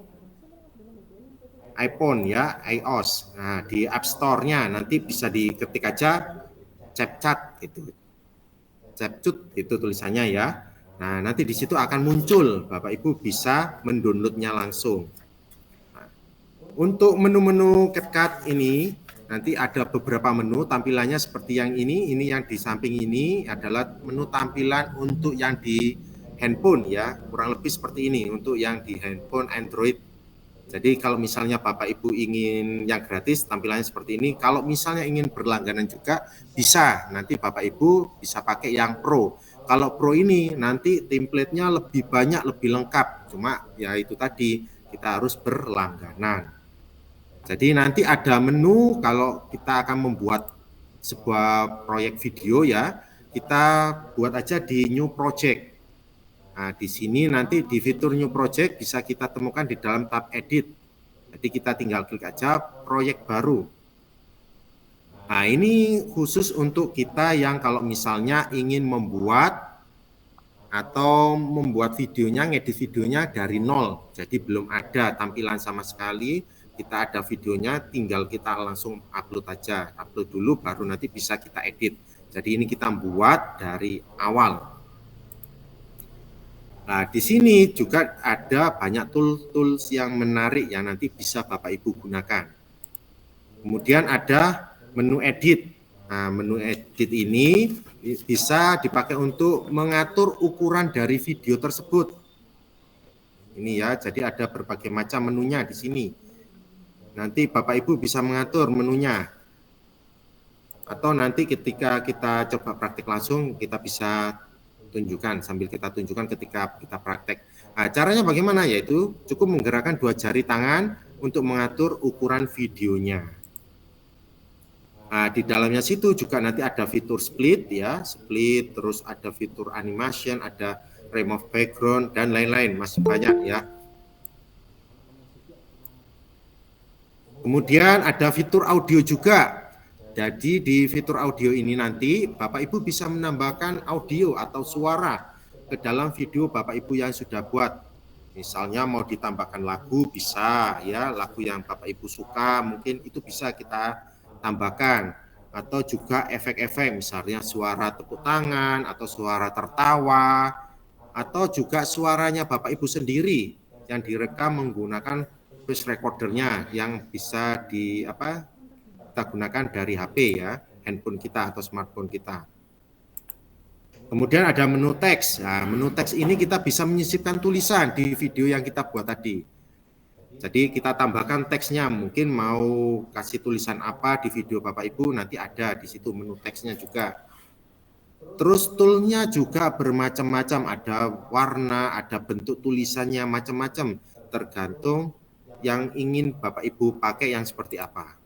iPhone ya, iOS. Nah, di App Store-nya nanti bisa diketik aja CapCut itu. CapCut itu tulisannya ya. Nah, nanti di situ akan muncul, Bapak Ibu bisa mendownloadnya langsung. Nah, untuk menu-menu CapCut ini nanti ada beberapa menu tampilannya seperti yang ini yang di samping ini adalah menu tampilan untuk yang di handphone ya, kurang lebih seperti ini untuk yang di handphone Android. Jadi kalau misalnya Bapak Ibu ingin yang gratis tampilannya seperti ini, kalau misalnya ingin berlangganan juga bisa, nanti Bapak Ibu bisa pakai yang Pro. Kalau Pro ini nanti template-nya lebih banyak, lebih lengkap, cuma ya itu tadi kita harus berlangganan. Jadi nanti ada menu kalau kita akan membuat sebuah proyek video ya, kita buat aja di New Project. Nah, di sini nanti di fitur New Project bisa kita temukan di dalam tab Edit. Jadi kita tinggal klik aja proyek baru. Nah, ini khusus untuk kita yang kalau misalnya ingin membuat atau membuat videonya, ngedit videonya dari nol. Jadi belum ada tampilan sama sekali, kita ada videonya, tinggal kita langsung upload aja. Upload dulu baru nanti bisa kita edit. Jadi ini kita buat dari awal. Nah, di sini juga ada banyak tools yang menarik yang nanti bisa Bapak Ibu gunakan. Kemudian ada menu edit. Nah, menu edit ini bisa dipakai untuk mengatur ukuran dari video tersebut. Ini ya, jadi ada berbagai macam menunya di sini. Nanti Bapak Ibu bisa mengatur menunya. Atau nanti ketika kita coba praktik langsung, kita bisa tunjukkan sambil kita tunjukkan ketika kita praktek. Nah, caranya bagaimana? Yaitu cukup menggerakkan dua jari tangan untuk mengatur ukuran videonya. Nah, di dalamnya situ juga nanti ada fitur split ya, split, terus ada fitur animation, ada remove background dan lain-lain, masih banyak ya. Kemudian ada fitur audio juga. Jadi di fitur audio ini nanti Bapak Ibu bisa menambahkan audio atau suara ke dalam video Bapak Ibu yang sudah buat. Misalnya mau ditambahkan lagu bisa ya, lagu yang Bapak Ibu suka mungkin itu bisa kita tambahkan. Atau juga efek-efek misalnya suara tepuk tangan atau suara tertawa atau juga suaranya Bapak Ibu sendiri yang direkam menggunakan voice recordernya yang bisa kita gunakan dari HP ya, handphone kita atau smartphone kita. Kemudian ada menu teks. Nah, menu teks ini kita bisa menyisipkan tulisan di video yang kita buat tadi. Jadi kita tambahkan teksnya, mungkin mau kasih tulisan apa di video Bapak Ibu, nanti ada di situ menu teksnya juga. Terus toolnya juga bermacam-macam, ada warna, ada bentuk tulisannya macam-macam, tergantung yang ingin Bapak Ibu pakai yang seperti apa.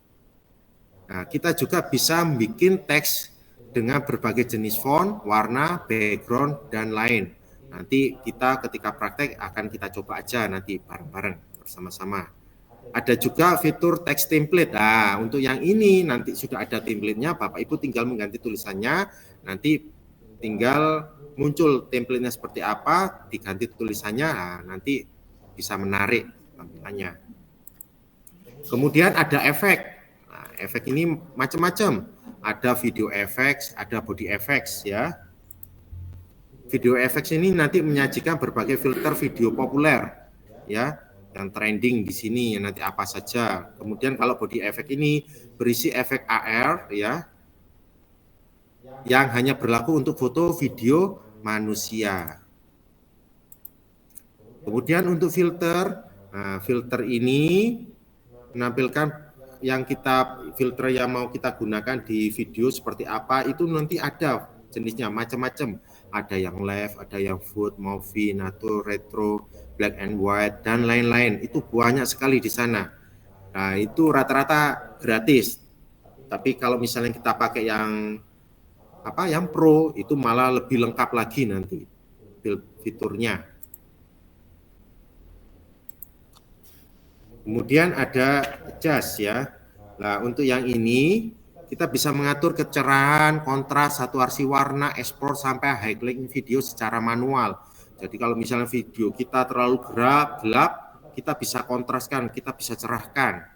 Nah, kita juga bisa bikin teks dengan berbagai jenis font, warna, background, dan lain. Nanti kita ketika praktek akan kita coba aja nanti bareng-bareng bersama-sama. Ada juga fitur text template. Nah, untuk yang ini nanti sudah ada template-nya, Bapak Ibu tinggal mengganti tulisannya, nanti tinggal muncul template-nya seperti apa, diganti tulisannya, nah, nanti bisa menarik tampilannya. Kemudian ada efek. Efek ini macam-macam, ada video effects, ada body effects ya. Video effects ini nanti menyajikan berbagai filter video populer ya, yang trending di sini nanti apa saja. Kemudian kalau body effect ini berisi efek AR ya, yang hanya berlaku untuk foto video manusia. Kemudian untuk filter, nah, filter ini menampilkan filter yang mau kita gunakan di video seperti apa, itu nanti ada jenisnya macam-macam. Ada yang live, ada yang food, movie, natur, retro, black and white, dan lain-lain. Itu banyak sekali di sana. Nah, itu rata-rata gratis. Tapi kalau misalnya kita pakai yang pro, itu malah lebih lengkap lagi nanti fiturnya. Kemudian ada adjust ya. Nah, untuk yang ini kita bisa mengatur kecerahan, kontras, saturasi warna, ekspor sampai highlighting video secara manual. Jadi kalau misalnya video kita terlalu gelap, kita bisa kontraskan, kita bisa cerahkan.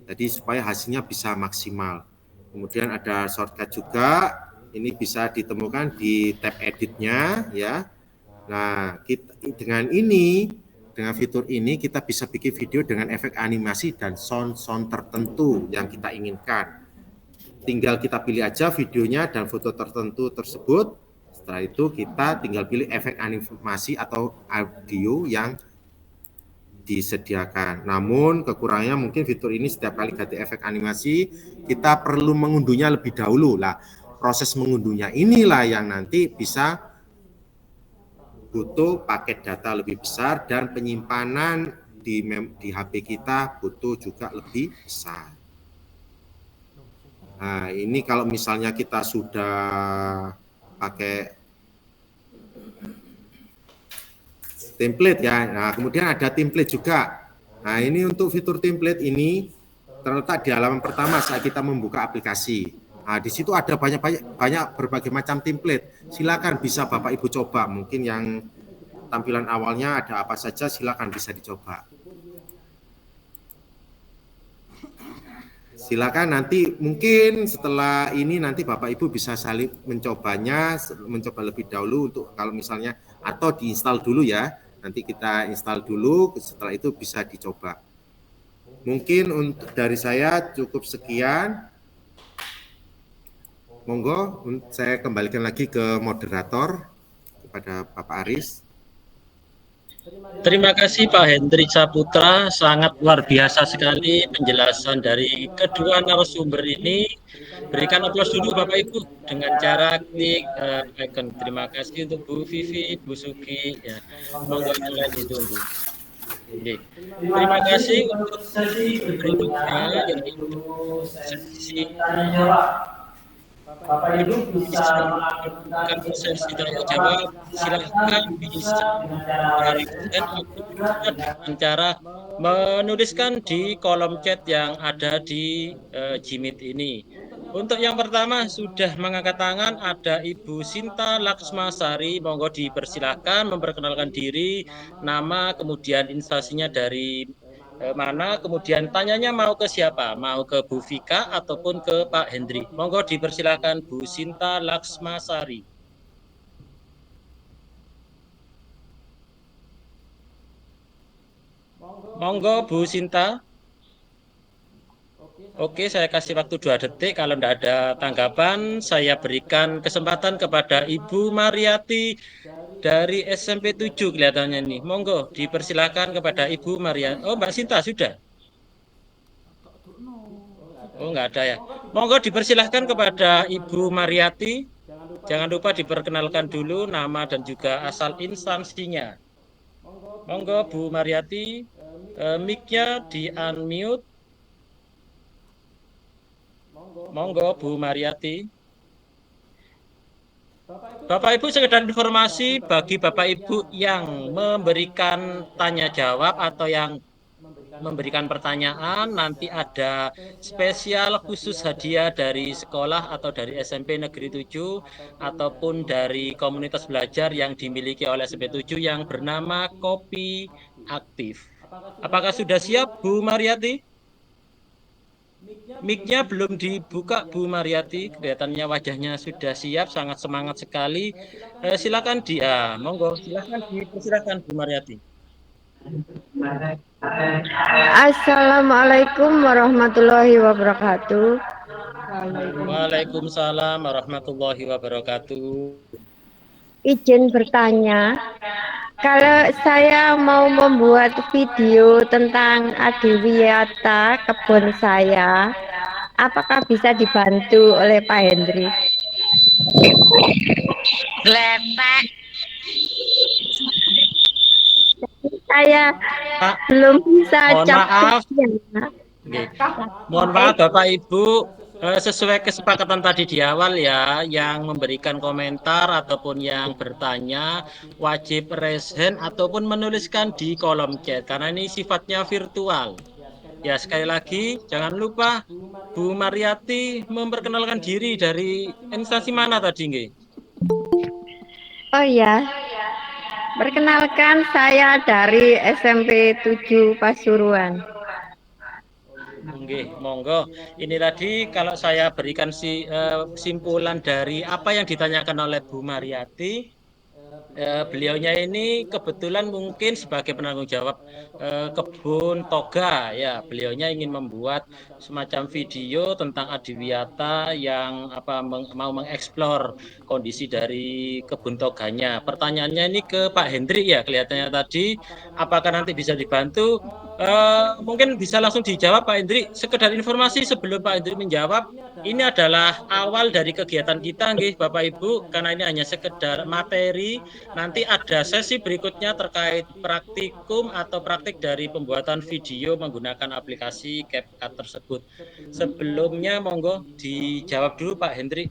Jadi supaya hasilnya bisa maksimal. Kemudian ada shortcut juga, ini bisa ditemukan di tab editnya ya. Nah, dengan fitur ini kita bisa bikin video dengan efek animasi dan sound tertentu yang kita inginkan. Tinggal kita pilih aja videonya dan foto tertentu tersebut. Setelah itu kita tinggal pilih efek animasi atau audio yang disediakan. Namun kekurangannya mungkin fitur ini setiap kali ganti efek animasi kita perlu mengunduhnya lebih dahulu. Lah, proses mengunduhnya inilah yang nanti bisa butuh paket data lebih besar dan penyimpanan di HP kita butuh juga lebih besar. Nah, ini kalau misalnya kita sudah pakai template ya. Nah, kemudian ada template juga. Nah, ini untuk fitur template ini terletak di halaman pertama saat kita membuka aplikasi. Nah, di situ ada banyak berbagai macam template. Silakan bisa Bapak Ibu coba. Mungkin yang tampilan awalnya ada apa saja, silakan bisa dicoba. Silakan nanti mungkin setelah ini nanti Bapak Ibu bisa saling mencoba lebih dahulu untuk kalau misalnya atau diinstal dulu ya. Nanti kita install dulu, setelah itu bisa dicoba. Mungkin untuk dari saya cukup sekian. Monggo saya kembalikan lagi ke moderator kepada Bapak Aris. Terima kasih Pak Hendrik Saputra, sangat luar biasa sekali penjelasan dari kedua narasumber ini. Berikan aplaus dulu Bapak Ibu dengan cara klik icon. Terima kasih untuk Bu Vivi, Bu Suki, ya. Monggo yang lain ditunggu. Oke. Terima kasih untuk sesi berikutnya yaitu sesi Bapak Ibu bisa melakukan sesi tanya jawab, silakan bisa dengan cara menuliskan di kolom chat yang ada di Jimit ini. Untuk yang pertama sudah mengangkat tangan ada Ibu Sinta Laksmasari, monggo dipersilahkan memperkenalkan diri, nama, kemudian instansinya dari mana, kemudian tanyanya mau ke siapa, mau ke Bu Vika ataupun ke Pak Hendrik. Monggo dipersilahkan Bu Sinta Laksmasari. Monggo Bu Sinta. Oke, saya kasih waktu 2 detik. Kalau tidak ada tanggapan, saya berikan kesempatan kepada Ibu Mariati dari SMP 7 kelihatannya nih. Monggo, dipersilakan kepada Ibu Mariati. Oh, Mbak Sinta sudah? Oh, nggak ada ya. Monggo dipersilahkan kepada Ibu Mariati. Jangan lupa diperkenalkan dulu nama dan juga asal instansinya. Monggo Bu Mariati, mic-nya di-unmute. Monggo Bu Mariati. Bapak Ibu, sekedar informasi bagi Bapak Ibu yang memberikan tanya jawab atau yang memberikan pertanyaan, nanti ada spesial khusus hadiah dari sekolah atau dari SMP Negeri 7 ataupun dari komunitas belajar yang dimiliki oleh SMP 7 yang bernama Kopi Aktif. Apakah sudah siap Bu Mariati? Mic-nya belum dibuka Bu Mariati, kelihatannya wajahnya sudah siap, sangat semangat sekali. Silakan dia, monggo, silakan Bu Mariati. Assalamualaikum warahmatullahi wabarakatuh. Waalaikumsalam warahmatullahi wabarakatuh. Izin bertanya, kalau saya mau membuat video tentang adiwiyata kebun saya, apakah bisa dibantu oleh Pak Hendri? Glepek. Saya belum bisa capture. Mohon maaf Bapak Ibu, sesuai kesepakatan tadi di awal ya, yang memberikan komentar ataupun yang bertanya wajib raise hand ataupun menuliskan di kolom chat karena ini sifatnya virtual. Ya, sekali lagi jangan lupa Bu Mariati memperkenalkan diri dari instansi mana tadi, nggih? Oh ya, perkenalkan saya dari SMP 7 Pasuruan. Oke, monggo. Ini tadi kalau saya berikan simpulan dari apa yang ditanyakan oleh Bu Mariati, beliaunya ini kebetulan mungkin sebagai penanggung jawab kebun toga ya, beliaunya ingin membuat semacam video tentang adiwiyata yang mau mengeksplor kondisi dari kebun toganya. Pertanyaannya ini ke Pak Hendrik ya, kelihatannya tadi, apakah nanti bisa dibantu? Mungkin bisa langsung dijawab Pak Hendrik. Sekedar informasi sebelum Pak Hendrik menjawab, ini adalah awal dari kegiatan kita, nggih Bapak Ibu, karena ini hanya sekedar materi. Nanti ada sesi berikutnya terkait praktikum atau praktik dari pembuatan video menggunakan aplikasi CapCut tersebut. Sebelumnya monggo dijawab dulu Pak Hendrik.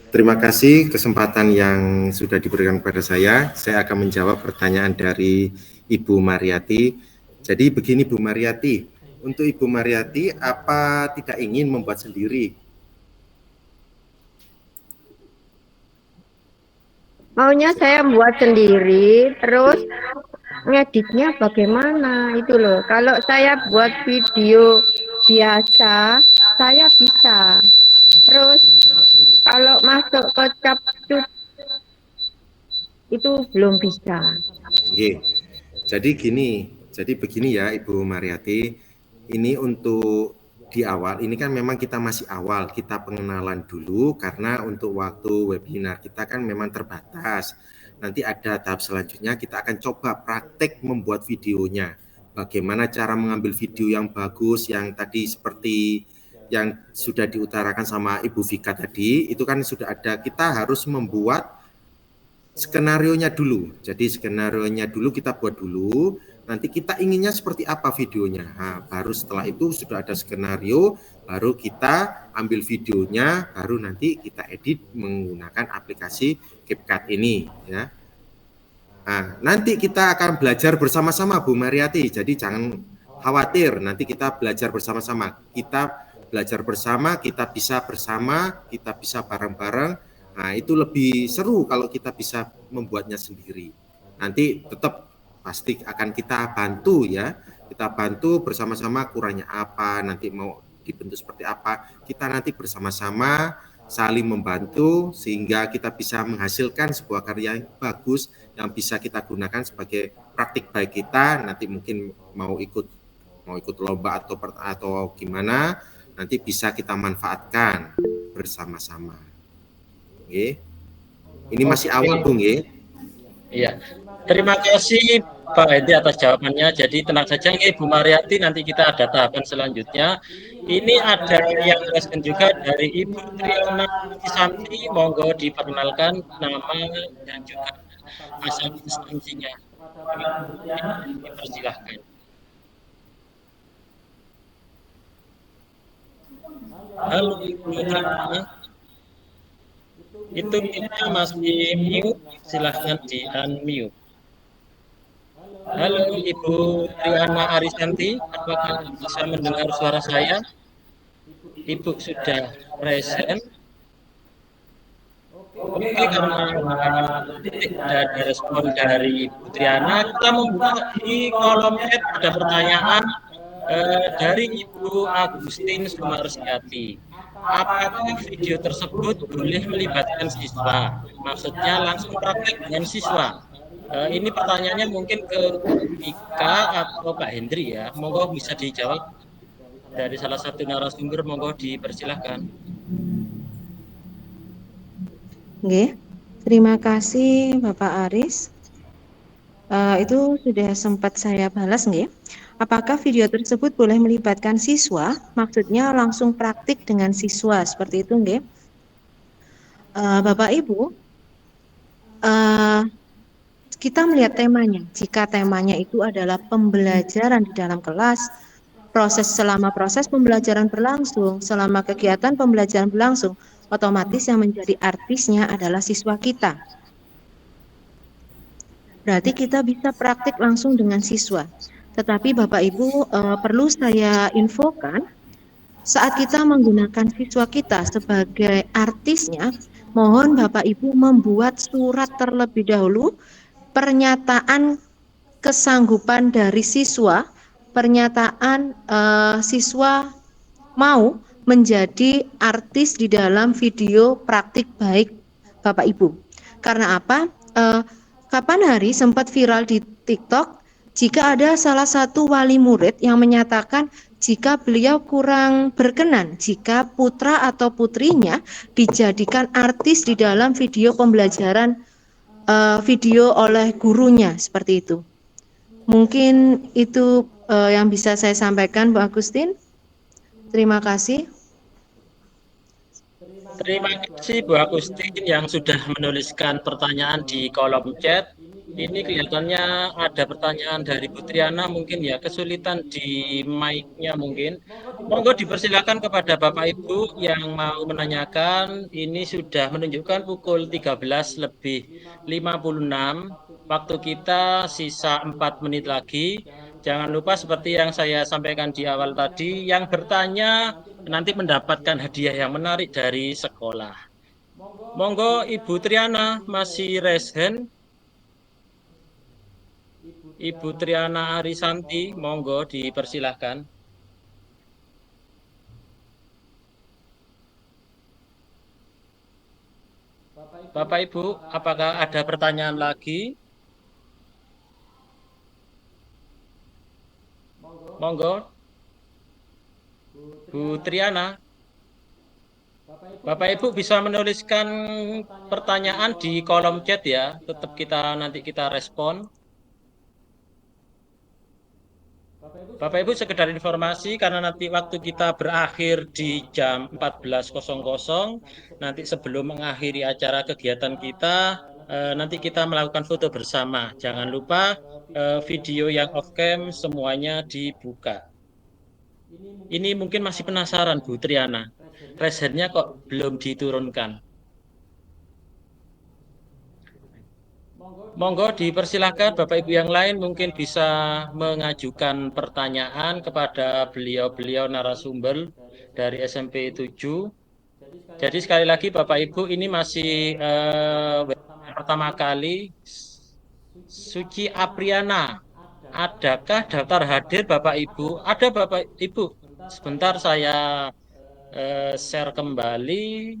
Terima kasih kesempatan yang sudah diberikan kepada saya. Saya akan menjawab pertanyaan dari Ibu Mariati. Jadi begini Bu Mariati, untuk Ibu Mariati apa tidak ingin membuat sendiri? Maunya saya buat sendiri, terus ngeditnya bagaimana itu loh. Kalau saya buat video biasa, saya bisa. Terus kalau masuk ke CapCut itu belum bisa. Jadi begini ya Ibu Mariati, ini untuk di awal, ini kan memang kita masih awal, kita pengenalan dulu karena untuk waktu webinar kita kan memang terbatas. Nanti ada tahap selanjutnya kita akan coba praktek membuat videonya. Bagaimana cara mengambil video yang bagus, yang tadi seperti yang sudah diutarakan sama Ibu Vika tadi, itu kan sudah ada, kita harus membuat skenarionya dulu. Jadi skenarionya dulu kita buat dulu, nanti kita inginnya seperti apa videonya. Nah, baru setelah itu sudah ada skenario, baru kita ambil videonya, baru nanti kita edit menggunakan aplikasi CapCut ini ya. Nah, nanti kita akan belajar bersama-sama Bu Mariati. Jadi jangan khawatir, nanti kita belajar bersama-sama. Kita belajar bersama, kita bisa bersama, kita bisa bareng-bareng. Nah, itu lebih seru kalau kita bisa membuatnya sendiri. Nanti tetap pasti akan kita bantu ya. Kita bantu bersama-sama kurangnya apa, nanti mau dibentuk seperti apa. Kita nanti bersama-sama saling membantu sehingga kita bisa menghasilkan sebuah karya yang bagus yang bisa kita gunakan sebagai praktik baik kita. Nanti mungkin mau ikut lomba atau gimana, nanti bisa kita manfaatkan bersama-sama. Oke. Ini masih awal Bung ya. Iya. Terima kasih Pak Hendri atas jawabannya. Jadi tenang saja Bu Mariati, nanti kita ada tahapan selanjutnya. Ini ada yang resmen juga dari Ibu Triana Santi, monggo diperkenalkan nama dan juga asal instansinya. Dipersilahkan. Halo Ibu Triana. Itu kita masih mute, silahkan di unmute. Halo Ibu Triana Arisanti, apakah bisa mendengar suara saya? Ibu sudah present. Oke, karena tidak ada respon dari Ibu Triana, kita membuka di kolom chat ada pertanyaan dari Ibu Agustin Sumarsiati. Apakah video tersebut boleh melibatkan siswa? Maksudnya langsung praktek dengan siswa. Ini pertanyaannya mungkin ke Vika atau Pak Hendri ya. Monggo bisa dijawab dari salah satu narasumber. Monggo dipersilahkan. Oke, terima kasih Bapak Aris. Itu sudah sempat saya balas nggih. Apakah video tersebut boleh melibatkan siswa? Maksudnya langsung praktik dengan siswa seperti itu nggih. Bapak Ibu, kita melihat temanya. Jika temanya itu adalah pembelajaran di dalam kelas, selama proses pembelajaran berlangsung, selama kegiatan pembelajaran berlangsung, Otomatis yang menjadi artisnya adalah siswa kita. Berarti kita bisa praktik langsung dengan siswa. Tetapi Bapak Ibu perlu saya infokan, saat kita menggunakan siswa kita sebagai artisnya, mohon Bapak Ibu membuat surat terlebih dahulu pernyataan kesanggupan dari siswa, pernyataan siswa mau menjadi artis di dalam video praktik baik Bapak Ibu. Karena apa? Kapan hari sempat viral di TikTok jika ada salah satu wali murid yang menyatakan jika beliau kurang berkenan jika putra atau putrinya dijadikan artis di dalam video pembelajaran video oleh gurunya, seperti itu. Mungkin itu yang bisa saya sampaikan, Bu Agustin. Terima kasih. Terima kasih Bu Agustin yang sudah menuliskan pertanyaan di kolom chat. Ini kelihatannya ada pertanyaan dari Bu Triana, mungkin ya kesulitan di mic-nya mungkin. Monggo dipersilakan kepada Bapak Ibu yang mau menanyakan. Ini sudah menunjukkan pukul 13:56. Waktu kita sisa 4 menit lagi. Jangan lupa seperti yang saya sampaikan di awal tadi, yang bertanya nanti mendapatkan hadiah yang menarik dari sekolah. Monggo Ibu Triana masih raise hand. Ibu Triana Arisanti, monggo dipersilahkan. Bapak Ibu, apakah ada pertanyaan lagi? Monggo. Bu Triana. Bapak Ibu bisa menuliskan pertanyaan di kolom chat ya. Tetap nanti kita respon. Bapak Ibu sekedar informasi karena nanti waktu kita berakhir di jam 14.00, nanti sebelum mengakhiri acara kegiatan kita, nanti kita melakukan foto bersama. Jangan lupa video yang off cam semuanya dibuka. Ini mungkin masih penasaran Bu Triana, raise hand-nya kok belum diturunkan. Monggo dipersilahkan Bapak Ibu yang lain mungkin bisa mengajukan pertanyaan kepada beliau-beliau narasumber dari SMP 7. Jadi sekali lagi Bapak Ibu ini masih pertama kali. Suci Apriana, adakah daftar hadir Bapak Ibu? Ada Bapak Ibu. Sebentar saya share kembali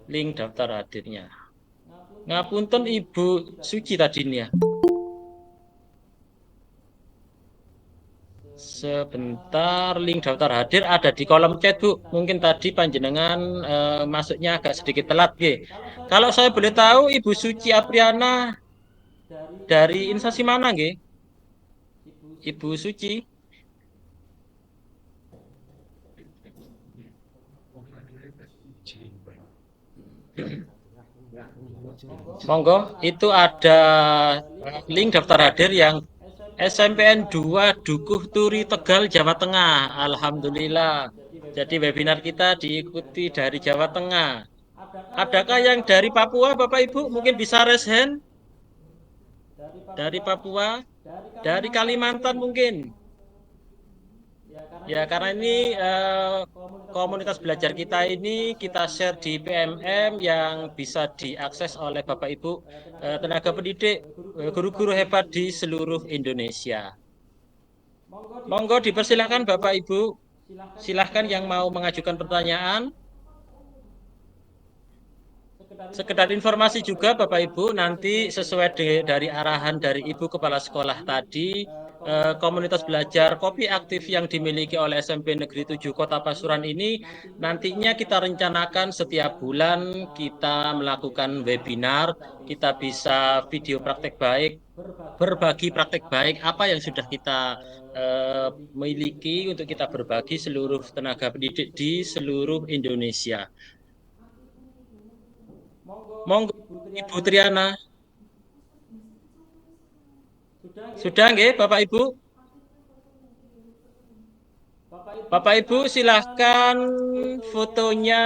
link daftar hadirnya. Ngapunten Ibu Suci tadi nih ya. Sebentar, link daftar hadir ada di kolom chat Bu. Mungkin tadi panjenengan masuknya agak sedikit telat G. Kalau saya boleh tahu Ibu Suci Apriana dari instansi mana G? Ibu Suci. Monggo, itu ada link daftar hadir yang SMPN 2 Dukuh Turi Tegal, Jawa Tengah. Alhamdulillah. Jadi webinar kita diikuti dari Jawa Tengah. Adakah yang dari Papua, Bapak Ibu? Mungkin bisa raise hand. Dari Papua, dari Kalimantan mungkin. Ya, karena ini komunitas belajar kita ini kita share di PMM yang bisa diakses oleh Bapak Ibu tenaga pendidik, guru-guru hebat di seluruh Indonesia. Monggo dipersilakan Bapak Ibu, silahkan yang mau mengajukan pertanyaan. Sekedar informasi juga Bapak Ibu, nanti sesuai dari arahan dari Ibu Kepala Sekolah tadi, komunitas belajar kopi aktif yang dimiliki oleh SMP Negeri 7 Kota Pasuruan ini nantinya kita rencanakan setiap bulan kita melakukan webinar, kita bisa video praktek baik, berbagi praktek baik apa yang sudah kita miliki untuk kita berbagi seluruh tenaga pendidik di seluruh Indonesia. Monggo Ibu Triana. Sudah nggih Bapak Ibu? Bapak Ibu silahkan fotonya,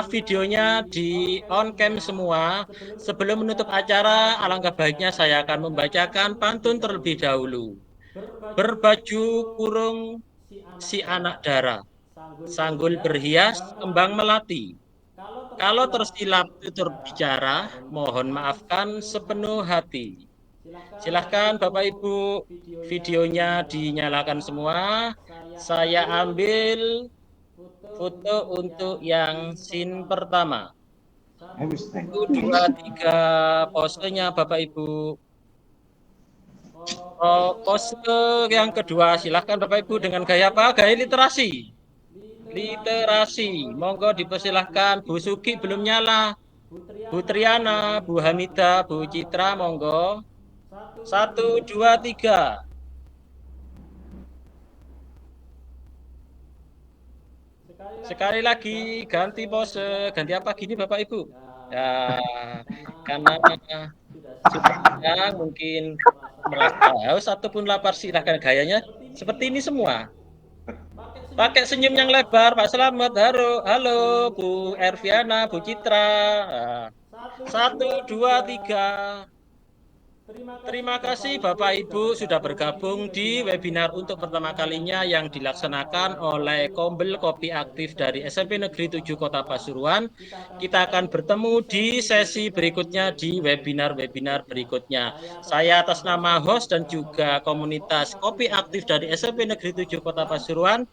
videonya di on cam semua. Sebelum menutup acara, alangkah baiknya saya akan membacakan pantun terlebih dahulu. Berbaju kurung si anak dara, sanggul berhias kembang melati. Kalau tersilap tutur bicara, mohon maafkan sepenuh hati. Silahkan Bapak Ibu, videonya dinyalakan semua. Saya ambil foto untuk yang scene pertama. 1, 2, 3, posenya Bapak Ibu. Pose yang kedua, silahkan Bapak Ibu dengan gaya apa? Gaya literasi. Literasi, monggo dipersilahkan. Bu Sugi belum nyala. Bu Triana, Bu Hamida, Bu Citra, monggo. 1, 2, 3. Sekali lagi, ganti pose. Ganti apa gini Bapak Ibu? Ya, karena sudah mungkin merasa haus ataupun lapar, silahkan gayanya seperti ini semua. Pakai senyum yang lebar, Pak Slamet. Halo, halo Bu Erviana, Bu Citra. 1, 2, 3. Terima kasih Bapak Ibu sudah bergabung di webinar untuk pertama kalinya yang dilaksanakan oleh Kombel Kopi Aktif dari SMP Negeri 7 Kota Pasuruan. Kita akan bertemu di sesi berikutnya di webinar-webinar berikutnya. Saya atas nama host dan juga komunitas Kopi Aktif dari SMP Negeri 7 Kota Pasuruan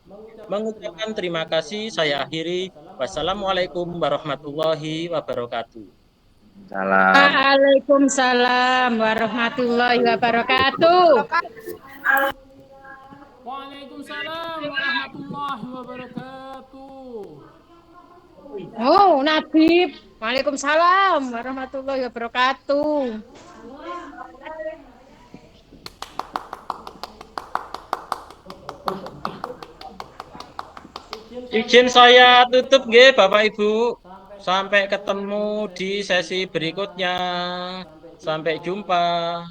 mengucapkan terima kasih. Saya akhiri. Wassalamualaikum warahmatullahi wabarakatuh. Salam. Waalaikumsalam warahmatullahi wabarakatuh. Waalaikumsalam warahmatullahi wabarakatuh. Oh, Nabib. Waalaikumsalam warahmatullahi wabarakatuh. Izin saya tutup nggih Bapak Ibu. Sampai ketemu di sesi berikutnya. Sampai jumpa.